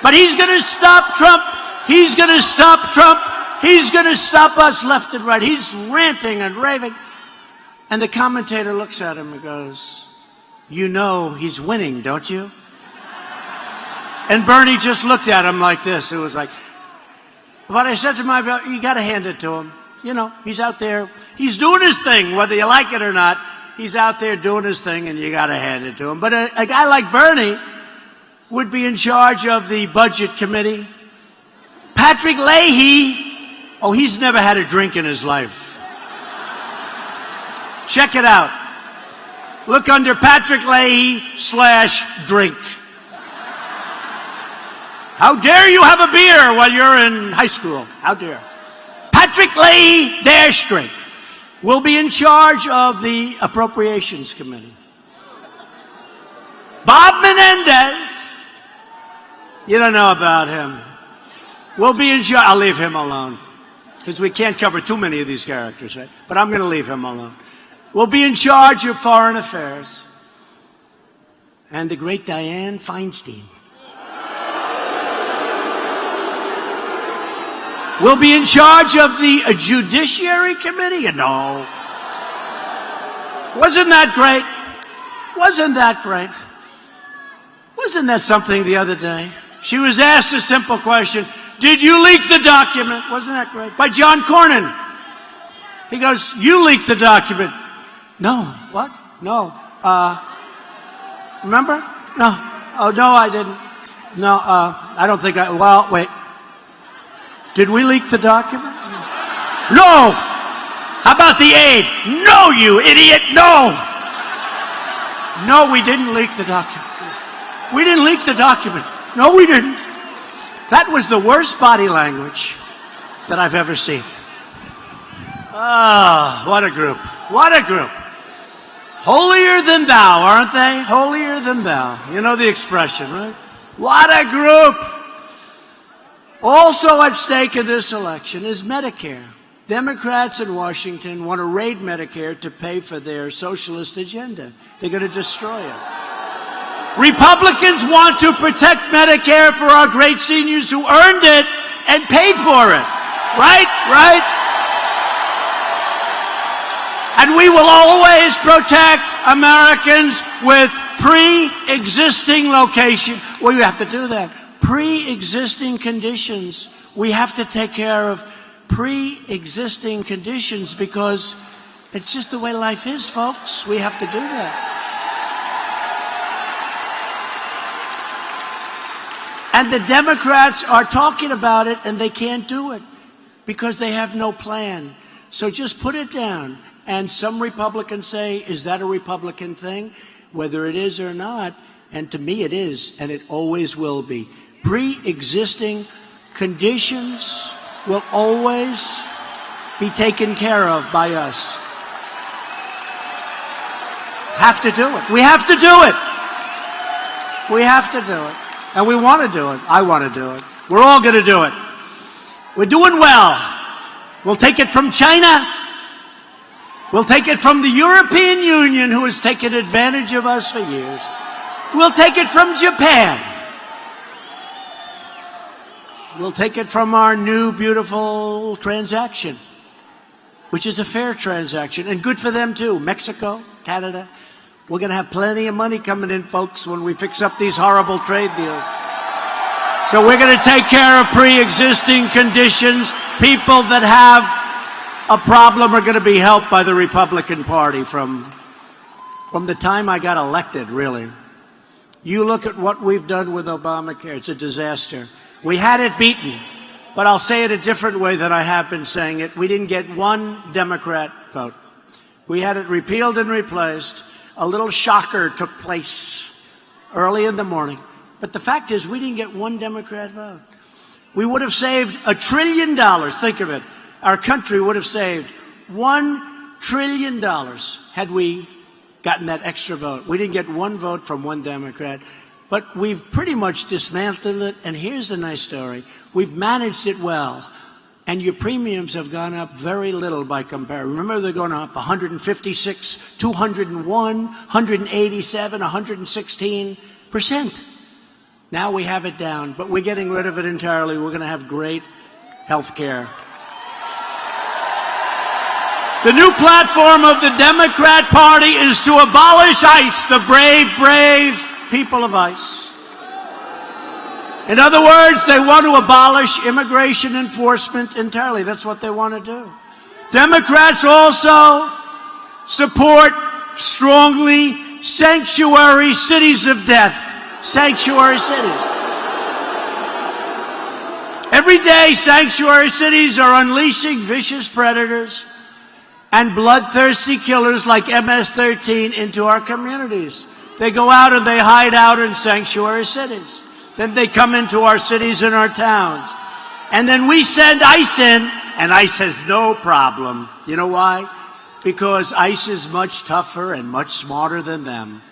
But he's going to stop Trump. He's going to stop Trump. He's going to stop us left and right. He's ranting and raving. And the commentator looks at him and goes, you know he's winning, don't you? And Bernie just looked at him like this. It was like, but I said to my wife, you got to hand it to him. You know, he's out there. He's doing his thing, whether you like it or not. he's out there doing his thing, and you got to hand it to him. But a guy like Bernie would be in charge of the Budget Committee. Patrick Leahy, oh, he's never had a drink in his life. Check it out. Look under Patrick Leahy/drink. How dare you have a beer while you're in high school? How dare. Patrick Leahy-drink will be in charge of the Appropriations Committee. Bob Menendez, you don't know about him, will be in charge. I'll leave him alone because we can't cover too many of these characters, right? But I'm going to leave him alone. Will be in charge of foreign affairs. And the great Dianne Feinstein will be in charge of the Judiciary Committee? You know. Wasn't that great? Wasn't that great? Wasn't that something the other day? She was asked a simple question. Did you leak the document? Wasn't that great? By John Cornyn. He goes, you leaked the document. No. What? No. Remember? No. Oh, no, I didn't. No, I don't think I, well, wait. Did we leak the document? No! How about the aid? No, you idiot, no! No, we didn't leak the document. We didn't leak the document. No, we didn't. That was the worst body language that I've ever seen. Ah, what a group. What a group. Holier than thou, aren't they? Holier than thou. You know the expression, right? What a group. Also at stake in this election is Medicare. Democrats in Washington want to raid Medicare to pay for their socialist agenda. They're going to destroy it. Republicans want to protect Medicare for our great seniors who earned it and paid for it. Right? Right? And we will always protect Americans with pre-existing location. Well, you have to do that. Pre-existing conditions. We have to take care of pre-existing conditions because it's just the way life is, folks. We have to do that. And the Democrats are talking about it, and they can't do it because they have no plan. So just put it down. And some Republicans say, is that a Republican thing? Whether it is or not, and to me it is, and it always will be. Pre-existing conditions will always be taken care of by us. Have to do it. We have to do it. We have to do it. And we want to do it. I want to do it. We're all going to do it. We're doing well. We'll take it from China. We'll take it from the European Union, who has taken advantage of us for years. We'll take it from Japan. We'll take it from our new beautiful transaction, which is a fair transaction, and good for them too. Mexico, Canada. We're going to have plenty of money coming in, folks, when we fix up these horrible trade deals. So we're going to take care of pre-existing conditions. People that have a problem are going to be helped by the Republican Party from the time I got elected, really. You look at what we've done with Obamacare. It's a disaster. We had it beaten, but I'll say it a different way than I have been saying it. We didn't get one Democrat vote. We had it repealed and replaced. A little shocker took place early in the morning. But the fact is, we didn't get one Democrat vote. We would have saved $1 trillion. Think of it. Our country would have saved $1 trillion had we gotten that extra vote. We didn't get one vote from one Democrat. But we've pretty much dismantled it, and here's the nice story. We've managed it well, and your premiums have gone up very little by comparison. Remember, they're going up 156, 201, 187, 116%. Now we have it down, but we're getting rid of it entirely. We're going to have great health care. The new platform of the Democrat Party is to abolish ICE, the brave, brave people of ICE. In other words, they want to abolish immigration enforcement entirely. That's what they want to do. Democrats also support strongly sanctuary cities of death. Sanctuary cities. Every day, sanctuary cities are unleashing vicious predators and bloodthirsty killers like MS-13 into our communities. They go out and they hide out in sanctuary cities. Then they come into our cities and our towns. And then we send ICE in, and ICE says, no problem. You know why? Because ICE is much tougher and much smarter than them.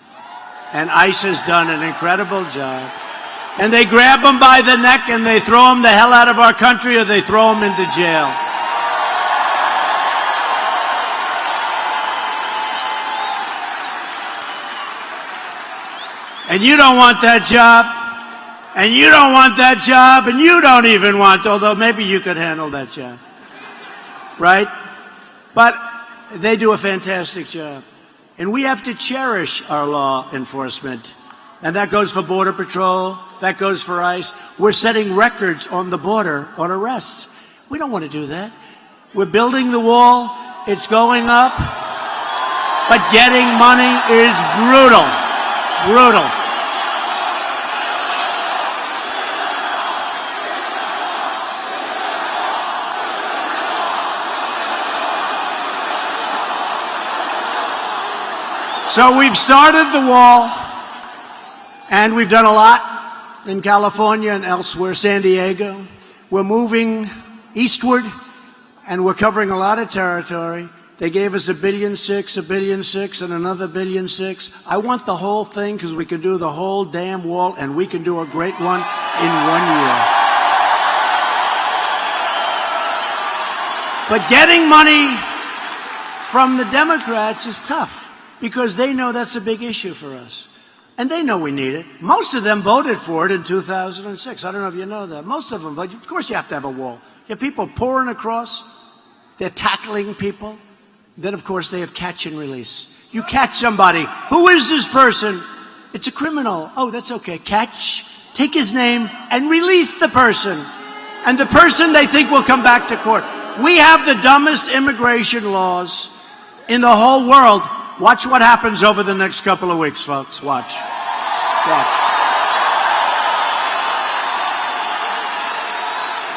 And ICE has done an incredible job. And they grab them by the neck and they throw them the hell out of our country, or they throw them into jail. And you don't want that job. And you don't want that job. And you don't even want, although maybe you could handle that job. Right? But they do a fantastic job. And we have to cherish our law enforcement. And that goes for Border Patrol. That goes for ICE. We're setting records on the border on arrests. We don't want to do that. We're building the wall. It's going up. But getting money is brutal. Brutal. So we've started the wall, and we've done a lot in California and elsewhere, San Diego. We're moving eastward, and we're covering a lot of territory. They gave us $1.6 billion, $1.6 billion, and another $1.6 billion. I want the whole thing because we can do the whole damn wall, and we can do a great one in 1 year. But getting money from the Democrats is tough because they know that's a big issue for us. And they know we need it. Most of them voted for it in 2006. I don't know if you know that. Most of them, but of course you have to have a wall. You have people pouring across. They're tackling people. Then, of course, they have catch and release. You catch somebody. Who is this person? It's a criminal. Oh, that's okay. Catch, take his name, and release the person. And the person they think will come back to court. We have the dumbest immigration laws in the whole world. Watch what happens over the next couple of weeks, folks. Watch. Watch.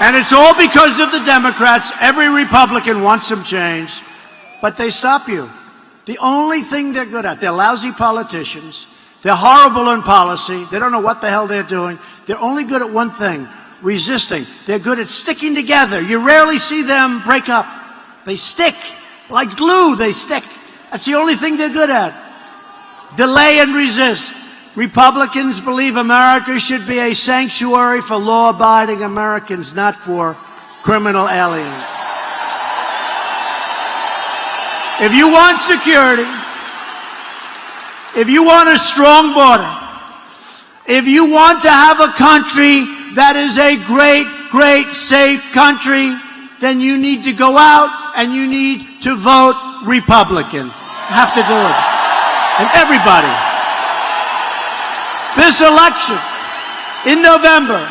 And it's all because of the Democrats. Every Republican wants some change, but they stop you. The only thing they're good at, they're lousy politicians. They're horrible in policy. They don't know what the hell they're doing. They're only good at one thing, resisting. They're good at sticking together. You rarely see them break up. They stick. Like glue, they stick. That's the only thing they're good at. Delay and resist. Republicans believe America should be a sanctuary for law-abiding Americans, not for criminal aliens. If you want security, if you want a strong border, if you want to have a country that is a great, great, safe country, then you need to go out and you need to vote Republican. You have to do it. And everybody. This election in November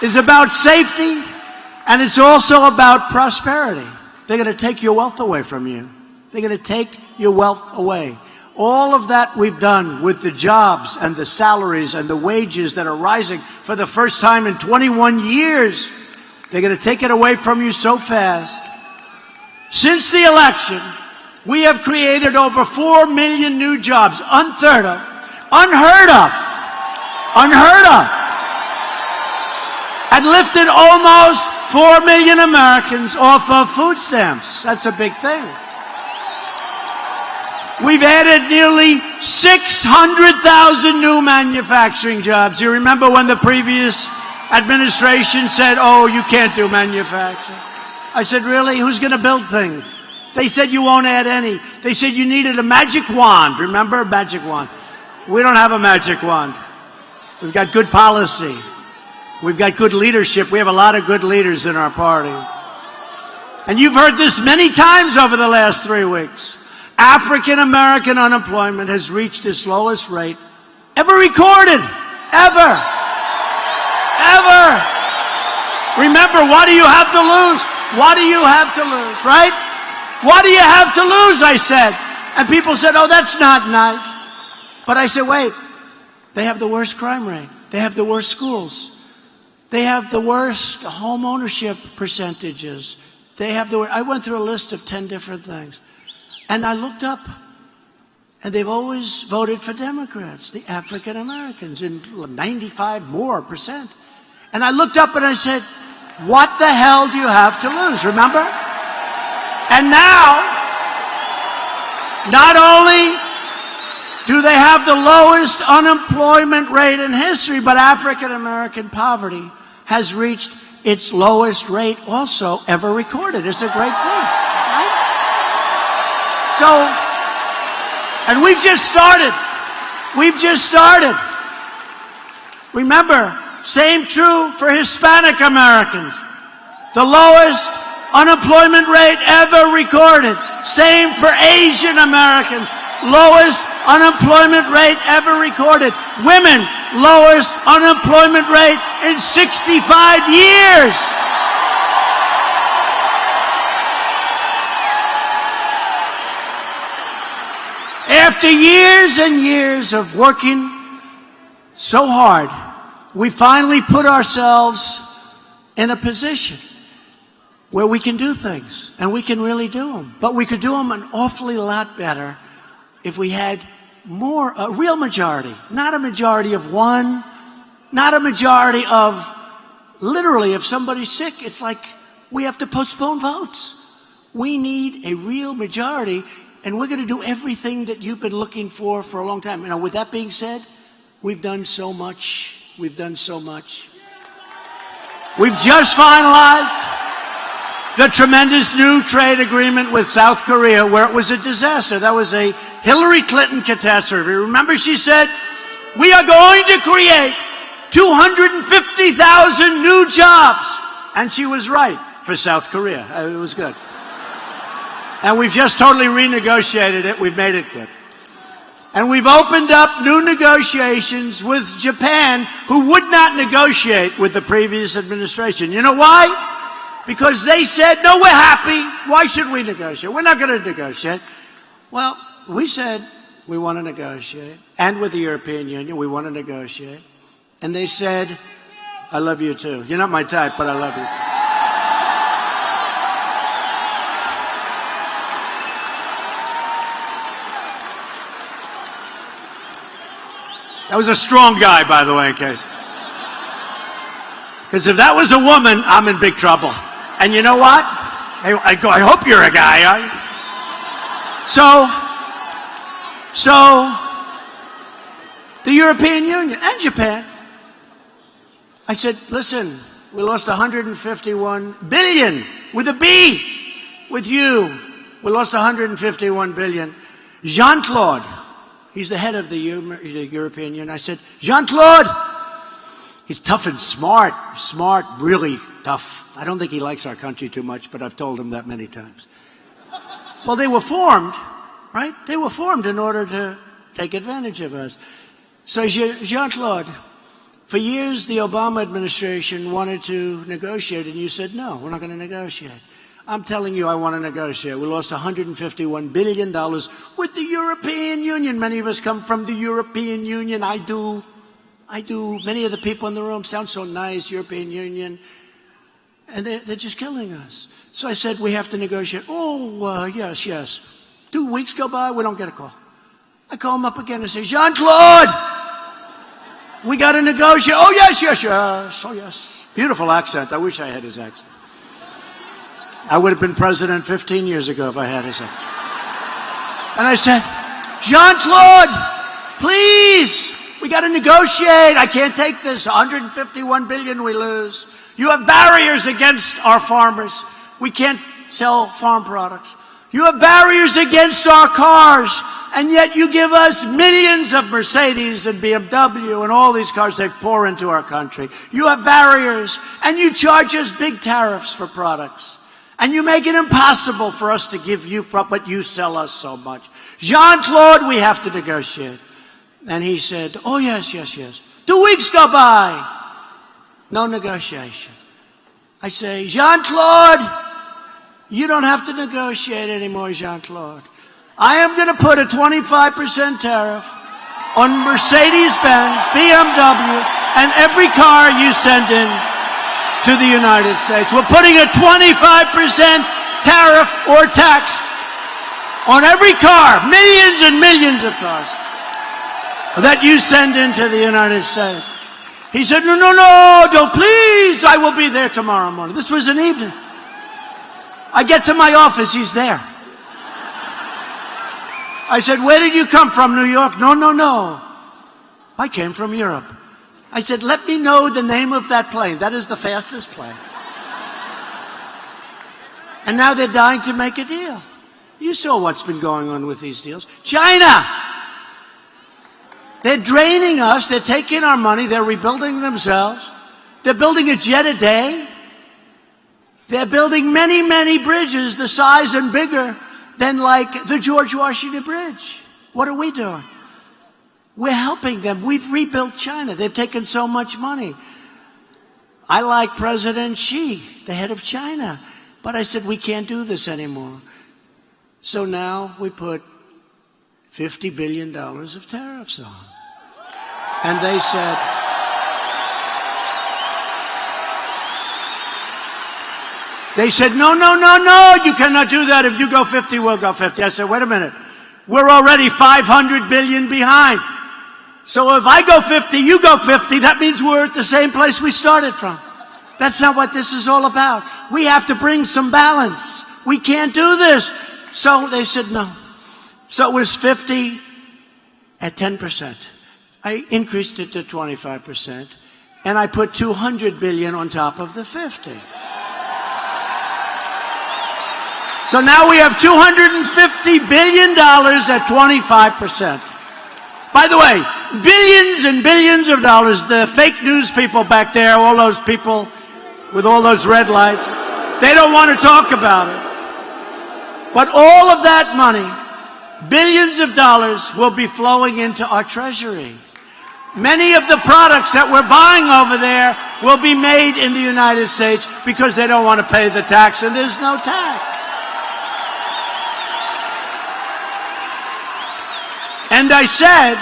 is about safety, and it's also about prosperity. They're going to take your wealth away from you. They're going to take your wealth away. All of that we've done with the jobs and the salaries and the wages that are rising for the first time in 21 years. They're going to take it away from you so fast. Since the election, we have created over 4 million new jobs, unheard of, and lifted almost 4 million Americans off of food stamps. That's a big thing. We've added nearly 600,000 new manufacturing jobs. You remember when the previous administration said, oh, you can't do manufacturing. I said, really? Who's going to build things? They said you won't add any. They said you needed a magic wand. Remember? A magic wand. We don't have a magic wand. We've got good policy. We've got good leadership. We have a lot of good leaders in our party. And you've heard this many times over the last 3 weeks. African American unemployment has reached its lowest rate ever recorded. Ever. Remember, what do you have to lose? What do you have to lose, right? What do you have to lose, I said? And people said, oh, that's not nice. But I said, wait, they have the worst crime rate. They have the worst schools. They have the worst home ownership percentages. I went through a list of 10 different things. And I looked up, and they've always voted for Democrats, the African Americans, in 95% more. And I looked up and I said, what the hell do you have to lose, remember? And now, not only do they have the lowest unemployment rate in history, but African American poverty has reached its lowest rate also ever recorded. It's a great thing, right? So, and we've just started. We've just started. Remember, same true for Hispanic Americans. The lowest unemployment rate ever recorded. Same for Asian Americans. Lowest unemployment rate ever recorded. Women, lowest unemployment rate in 65 years. After years and years of working so hard, we finally put ourselves in a position where we can do things, and we can really do them. But we could do them an awfully lot better if we had more, a real majority, not a majority of one, not a majority of, literally, if somebody's sick, it's like we have to postpone votes. We need a real majority, and we're going to do everything that you've been looking for a long time. Now, with that being said, we've done so much. We've done so much. We've just finalized the tremendous new trade agreement with South Korea, where it was a disaster. That was a Hillary Clinton catastrophe. Remember, she said, we are going to create 250,000 new jobs. And she was right for South Korea. It was good. And we've just totally renegotiated it. We've made it good. And we've opened up new negotiations with Japan, who would not negotiate with the previous administration. You know why? Because they said, no, we're happy. Why should we negotiate? We're not going to negotiate. Well, we said we want to negotiate. And with the European Union, we want to negotiate. And they said, I love you too. You're not my type, but I love you too. That was a strong guy, by the way, in case. Because if that was a woman, I'm in big trouble. And you know what? I hope you're a guy. So the European Union and Japan, I said, listen, we lost 151 billion with a B with you. We lost 151 billion. Jean-Claude, he's the head of the European Union. I said, Jean-Claude, he's tough and smart, really tough. I don't think he likes our country too much, but I've told him that many times. Well, they were formed, right? They were formed in order to take advantage of us. So Jean-Claude, for years the Obama administration wanted to negotiate, and you said, no, we're not going to negotiate. I'm telling you, I want to negotiate. We lost $151 billion with the European Union. Many of us come from the European Union. I do. Many of the people in the room sound so nice, European Union. And they're just killing us. So I said, we have to negotiate. Oh, yes. 2 weeks go by, we don't get a call. I call him up again and say, Jean-Claude, we got to negotiate. Oh, yes. Oh, yes. Beautiful accent. I wish I had his accent. I would have been president 15 years ago if I had his accent. And I said, Jean-Claude, please, we got to negotiate. I can't take this. 151 billion we lose. You have barriers against our farmers. We can't sell farm products. You have barriers against our cars, and yet you give us millions of Mercedes and BMW and all these cars that pour into our country. You have barriers, and you charge us big tariffs for products. And you make it impossible for us to give you, but you sell us so much. Jean-Claude, we have to negotiate. And he said, oh, yes. 2 weeks go by. No negotiation. I say, Jean-Claude, you don't have to negotiate anymore, Jean-Claude. I am going to put a 25% tariff on Mercedes-Benz, BMW, and every car you send in to the United States. We're putting a 25% tariff or tax on every car, millions and millions of cars that you send into the United States. He said, no, no, no, don't, please, I will be there tomorrow morning. This was an evening. I get to my office, he's there. I said, where did you come from, New York? No, no, no. I came from Europe. I said, let me know the name of that plane. That is the fastest plane. And now they're dying to make a deal. You saw what's been going on with these deals. China! They're draining us. They're taking our money. They're rebuilding themselves. They're building a jet a day. They're building many, many bridges the size and bigger than like the George Washington Bridge. What are we doing? We're helping them. We've rebuilt China. They've taken so much money. I like President Xi, the head of China. But I said, we can't do this anymore. So now we put $50 billion of tariffs on. And they said, no, no, no, no, you cannot do that. If you go 50, we'll go 50. I said, wait a minute. We're already 500 billion behind. So if I go 50, you go 50, that means we're at the same place we started from. That's not what this is all about. We have to bring some balance. We can't do this. So they said no. So it was 50 at 10%. I increased it to 25%, and I put 200 billion on top of the 50. So now we have $250 billion at 25%. By the way, billions and billions of dollars, the fake news people back there, all those people with all those red lights, they don't want to talk about it. But all of that money, billions of dollars, will be flowing into our treasury. Many of the products that we're buying over there will be made in the United States because they don't want to pay the tax, and there's no tax. And I said,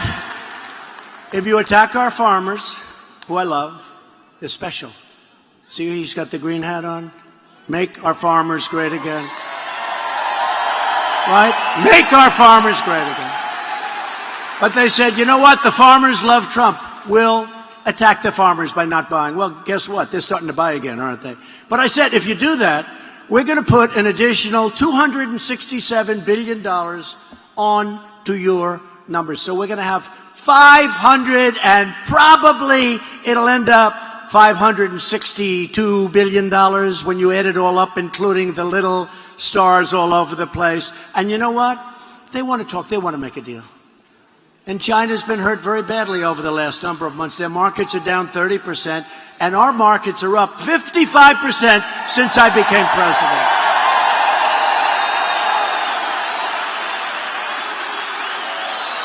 if you attack our farmers, who I love, they're special. See, he's got the green hat on. Make our farmers great again. Right? Make our farmers great again. But they said, you know what? The farmers love Trump. We'll attack the farmers by not buying. Well, guess what? They're starting to buy again, aren't they? But I said, if you do that, we're going to put an additional $267 billion on to your numbers. So we're going to have 500, and probably it'll end up $562 billion when you add it all up, including the little stars all over the place. And you know what? They want to talk. They want to make a deal. And China's been hurt very badly over the last number of months. Their markets are down 30%, and our markets are up 55% since I became president.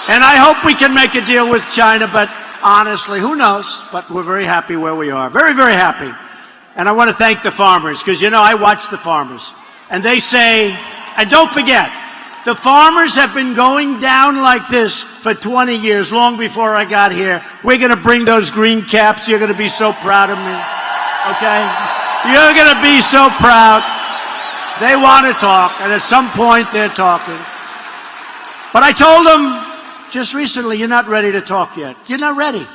And I hope we can make a deal with China, but honestly, who knows? But we're very happy where we are. Very, very happy. And I want to thank the farmers, because, you know, I watch the farmers. And they say, and don't forget, the farmers have been going down like this for 20 years, long before I got here. We're going to bring those green caps. You're going to be so proud of me. Okay? You're going to be so proud. They want to talk, and at some point they're talking. But I told them just recently, you're not ready to talk yet. You're not ready.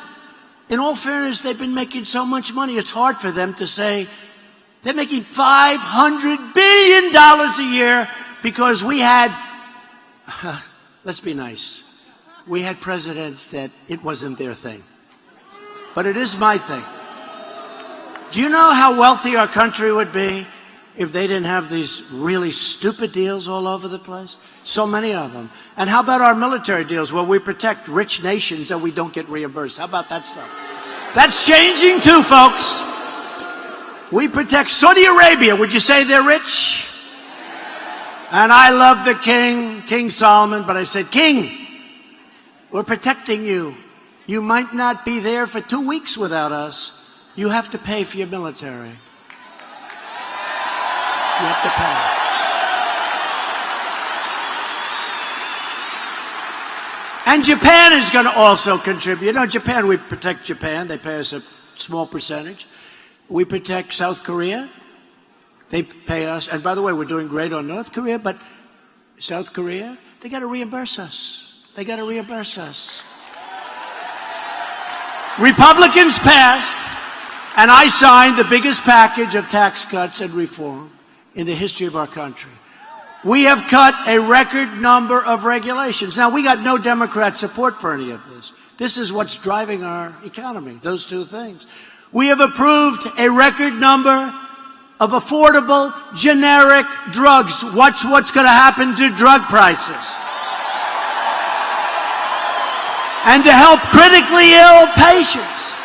In all fairness, they've been making so much money, it's hard for them to say they're making $500 billion a year because we had, let's be nice, we had presidents that it wasn't their thing. But it is my thing. Do you know how wealthy our country would be if they didn't have these really stupid deals all over the place? So many of them. And how about our military deals where we protect rich nations and we don't get reimbursed? How about that stuff? That's changing too, folks. We protect Saudi Arabia. Would you say they're rich? And I love the king, King Solomon, but I said, King, we're protecting you. You might not be there for 2 weeks without us. You have to pay for your military. You have to pay. And Japan is going to also contribute. You know, Japan, we protect Japan. They pay us a small percentage. We protect South Korea. They pay us. And by the way, we're doing great on North Korea, but South Korea, they got to reimburse us. They got to reimburse us. Republicans passed, and I signed the biggest package of tax cuts and reform in the history of our country. We have cut a record number of regulations. Now, we got no Democrat support for any of this. This is what's driving our economy, those two things. We have approved a record number of affordable, generic drugs. Watch what's going to happen to drug prices. And to help critically ill patients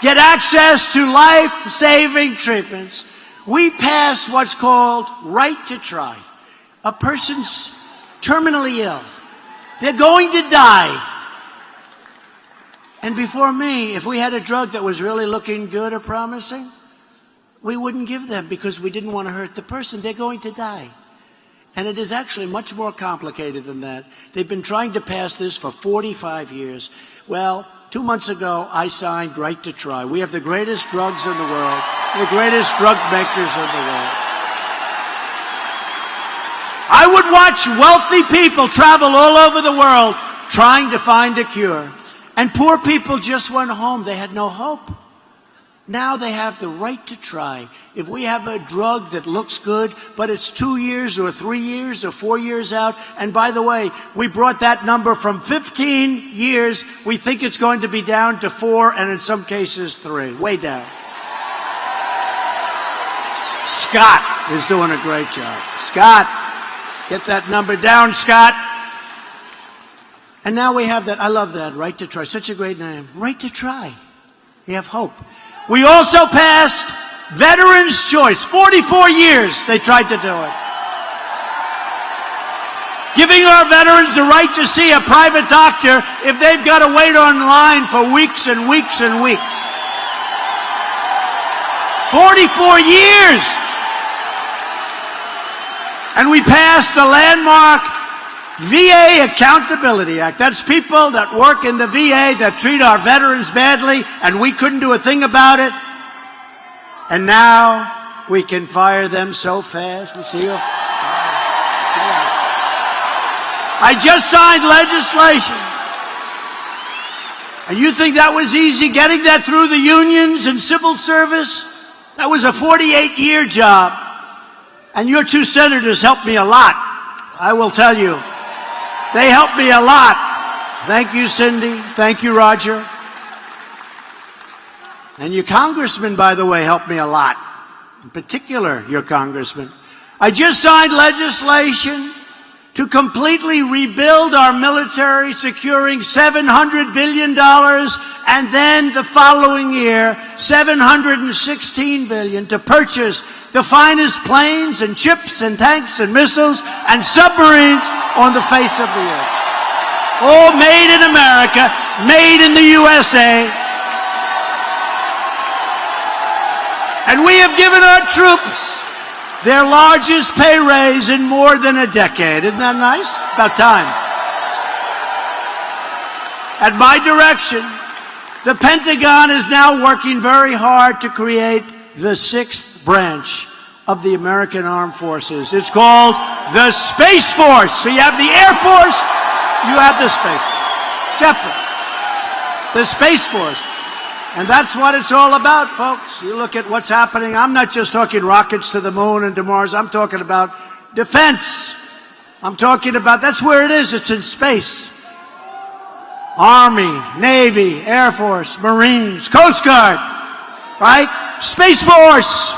get access to life-saving treatments, we pass what's called right to try. A person's terminally ill. They're going to die. And before me, if we had a drug that was really looking good or promising, we wouldn't give them because we didn't want to hurt the person. They're going to die. And it is actually much more complicated than that. They've been trying to pass this for 45 years. Well, 2 months ago, I signed Right to Try. We have the greatest drugs in the world, the greatest drug makers in the world. I would watch wealthy people travel all over the world trying to find a cure. And poor people just went home. They had no hope. Now they have the right to try. If we have a drug that looks good, but it's 2 years or 3 years or 4 years out, and by the way, we brought that number from 15 years, we think it's going to be down to 4 and in some cases 3, way down. Scott is doing a great job. Scott, get that number down, Scott. And now we have that, I love that, Right to Try, such a great name. Right to Try. You have hope. We also passed Veterans' Choice. 44 years they tried to do it. Giving our veterans the right to see a private doctor if they've got to wait online for weeks and weeks and weeks. 44 years! And we passed the landmark VA Accountability Act. That's people that work in the VA that treat our veterans badly, and we couldn't do a thing about it. And now we can fire them so fast. We see you. I just signed legislation. And you think that was easy, getting that through the unions and civil service? That was a 48-year job. And your two senators helped me a lot, I will tell you. They helped me a lot. Thank you, Cindy. Thank you, Roger. And your congressman, by the way, helped me a lot. In particular, your congressman. I just signed legislation to completely rebuild our military, securing $700 billion, and then the following year, $716 billion to purchase the finest planes and ships and tanks and missiles and submarines on the face of the earth. All made in America, made in the USA. And we have given our troops their largest pay raise in more than a decade. Isn't that nice? About time. At my direction, the Pentagon is now working very hard to create the 6th branch of the American Armed Forces. It's called the Space Force. So you have the Air Force, you have the Space Force. Separate. The Space Force. And that's what it's all about, folks. You look at what's happening. I'm not just talking rockets to the moon and to Mars. I'm talking about defense. I'm talking about, that's where it is. It's in space. Army, Navy, Air Force, Marines, Coast Guard, right? Space Force.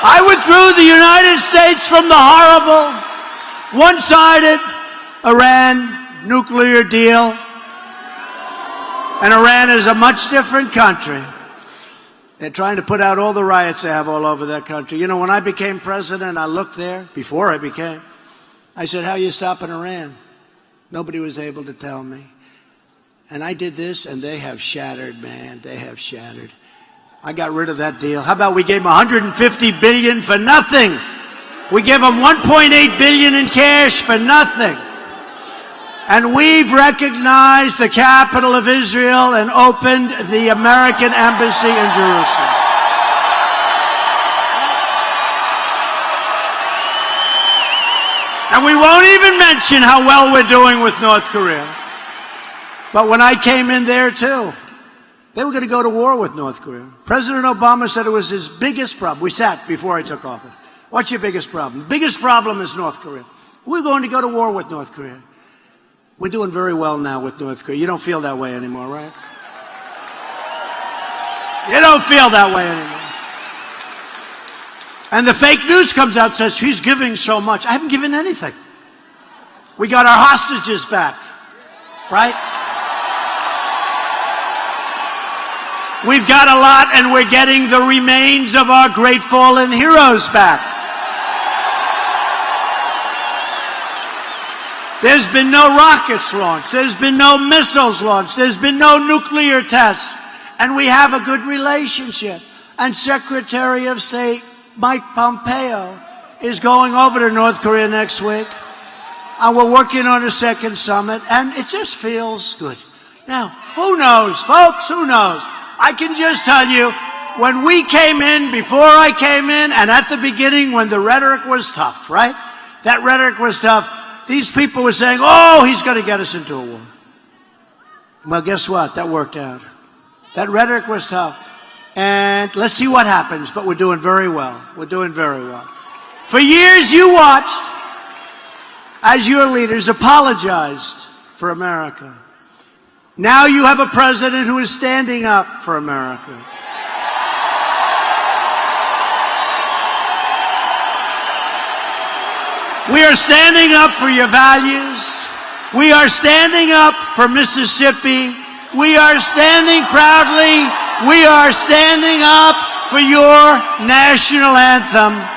I withdrew the United States from the horrible, one-sided Iran nuclear deal. And Iran is a much different country. They're trying to put out all the riots they have all over that country. You know, when I became president, I looked there, before I became, I said, how are you stopping Iran? Nobody was able to tell me. And I did this, and they have shattered, man. They have shattered. I got rid of that deal. How about we gave them $150 billion for nothing? We give them $1.8 billion in cash for nothing. And we've recognized the capital of Israel and opened the American embassy in Jerusalem. And we won't even mention how well we're doing with North Korea. But when I came in there too, they were going to go to war with North Korea. President Obama said it was his biggest problem. We sat before I took office. What's your biggest problem? The biggest problem is North Korea. We're going to go to war with North Korea. We're doing very well now with North Korea. You don't feel that way anymore, right? You don't feel that way anymore. And the fake news comes out and says, he's giving so much. I haven't given anything. We got our hostages back, right? We've got a lot, and we're getting the remains of our great fallen heroes back. There's been no rockets launched. There's been no missiles launched. There's been no nuclear tests. And we have a good relationship. And Secretary of State Mike Pompeo is going over to North Korea next week. And we're working on a second summit, and it just feels good. Now, who knows, folks? Who knows? I can just tell you, when we came in, before I came in, and at the beginning when the rhetoric was tough, right? That rhetoric was tough. These people were saying, oh, he's going to get us into a war. Well, guess what? That worked out. That rhetoric was tough. And let's see what happens, but we're doing very well. We're doing very well. For years, you watched as your leaders apologized for America. Now you have a president who is standing up for America. We are standing up for your values. We are standing up for Mississippi. We are standing proudly. We are standing up for your national anthem.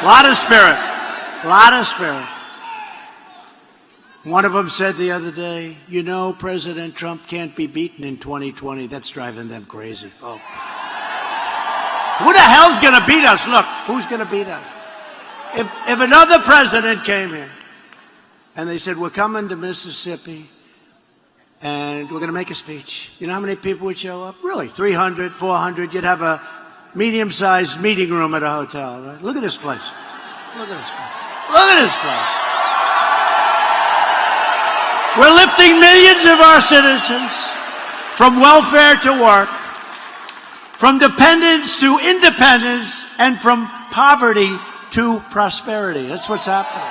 A lot of spirit. A lot of spirit. One of them said the other day, you know, President Trump can't be beaten in 2020. That's driving them crazy. Oh. Who the hell's going to beat us? Look, who's going to beat us? If another president came here and they said, we're coming to Mississippi and we're going to make a speech, you know how many people would show up? Really, 300, 400. You'd have a medium-sized meeting room at a hotel, right? Look at this place. Look at this place. Look at this place. We're lifting millions of our citizens from welfare to work, from dependence to independence, and from poverty to prosperity. That's what's happening.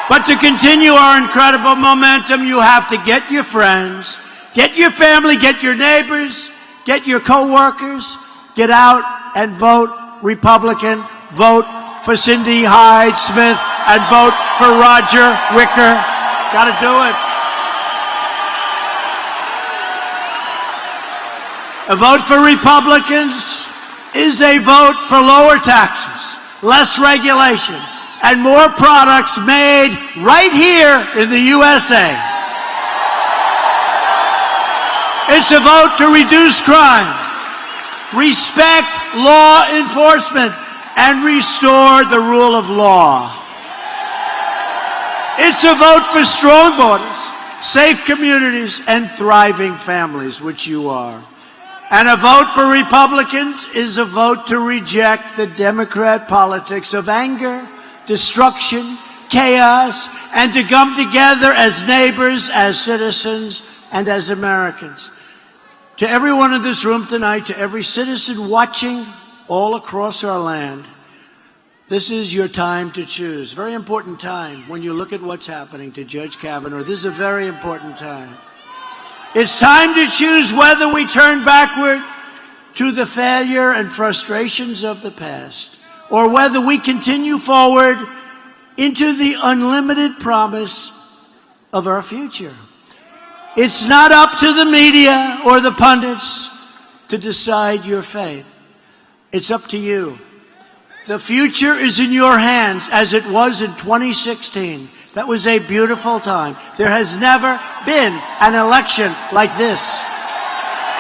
But to continue our incredible momentum, you have to get your friends, get your family, get your neighbors, get your co-workers, get out and vote Republican, vote for Cindy Hyde-Smith, and vote for Roger Wicker. Got to do it. A vote for Republicans is a vote for lower taxes, less regulation, and more products made right here in the USA. It's a vote to reduce crime, respect law enforcement, and restore the rule of law. It's a vote for strong borders, safe communities, and thriving families, which you are. And a vote for Republicans is a vote to reject the Democrat politics of anger, destruction, chaos, and to come together as neighbors, as citizens, and as Americans. To everyone in this room tonight, to every citizen watching all across our land, this is your time to choose. Very important time when you look at what's happening to Judge Kavanaugh. This is a very important time. It's time to choose whether we turn backward to the failure and frustrations of the past, or whether we continue forward into the unlimited promise of our future. It's not up to the media or the pundits to decide your fate. It's up to you. The future is in your hands, as it was in 2016. That was a beautiful time. There has never been an election like this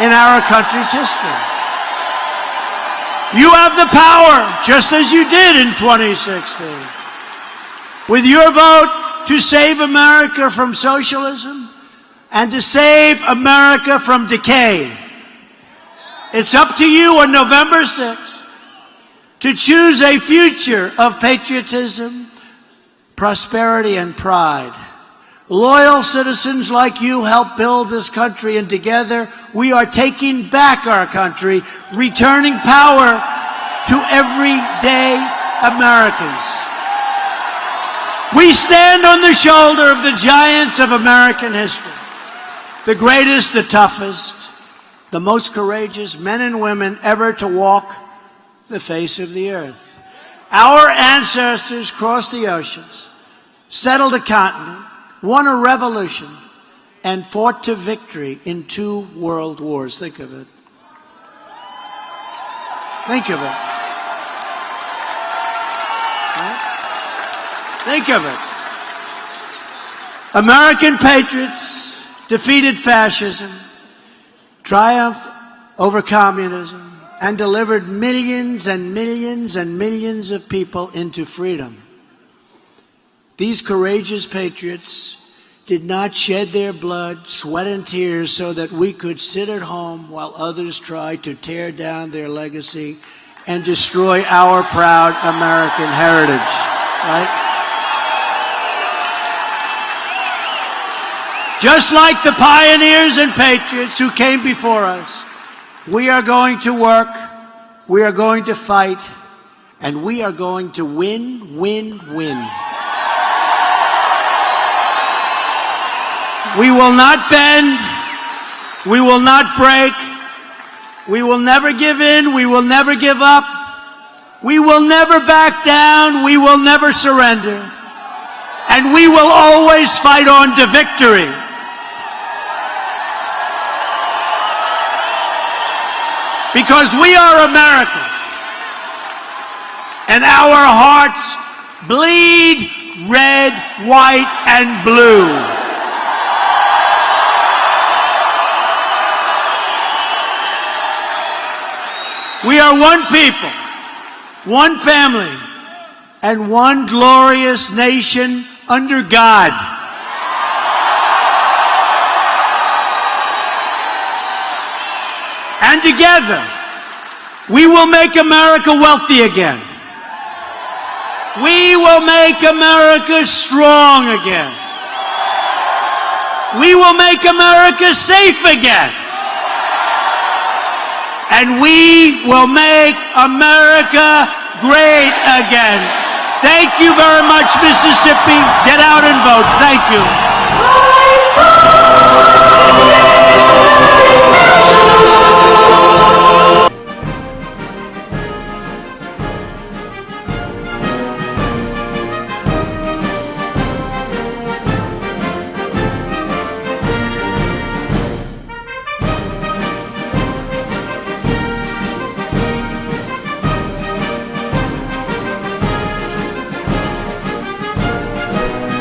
in our country's history. You have the power, just as you did in 2016. With your vote to save America from socialism and to save America from decay. It's up to you on November 6th to choose a future of patriotism, prosperity, and pride. Loyal citizens like you help build this country, and together we are taking back our country, returning power to everyday Americans. We stand on the shoulder of the giants of American history, the greatest, the toughest, the most courageous men and women ever to walk the face of the earth. Our ancestors crossed the oceans, settled a continent, won a revolution, and fought to victory in 2 world wars. Think of it. Think of it. Right? Think of it. American patriots defeated fascism, triumphed over communism, and delivered millions and millions and millions of people into freedom. These courageous patriots did not shed their blood, sweat, and tears so that we could sit at home while others tried to tear down their legacy and destroy our proud American heritage. Right? Just like the pioneers and patriots who came before us, we are going to work, we are going to fight, and we are going to win, win, win. We will not bend, we will not break, we will never give in, we will never give up, we will never back down, we will never surrender, and we will always fight on to victory. Because we are American, and our hearts bleed red, white, and blue. We are one people, one family, and one glorious nation under God. And together, we will make America wealthy again. We will make America strong again. We will make America safe again. And we will make America great again. Thank you very much, Mississippi. Get out and vote. Thank you.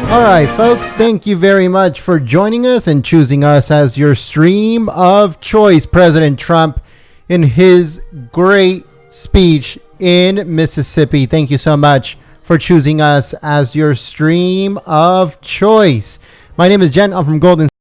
All right, folks, thank you very much for joining us and choosing us as your stream of choice. President Trump in his great speech in Mississippi. Thank you so much for choosing us as your stream of choice. My name is Jen. I'm from Golden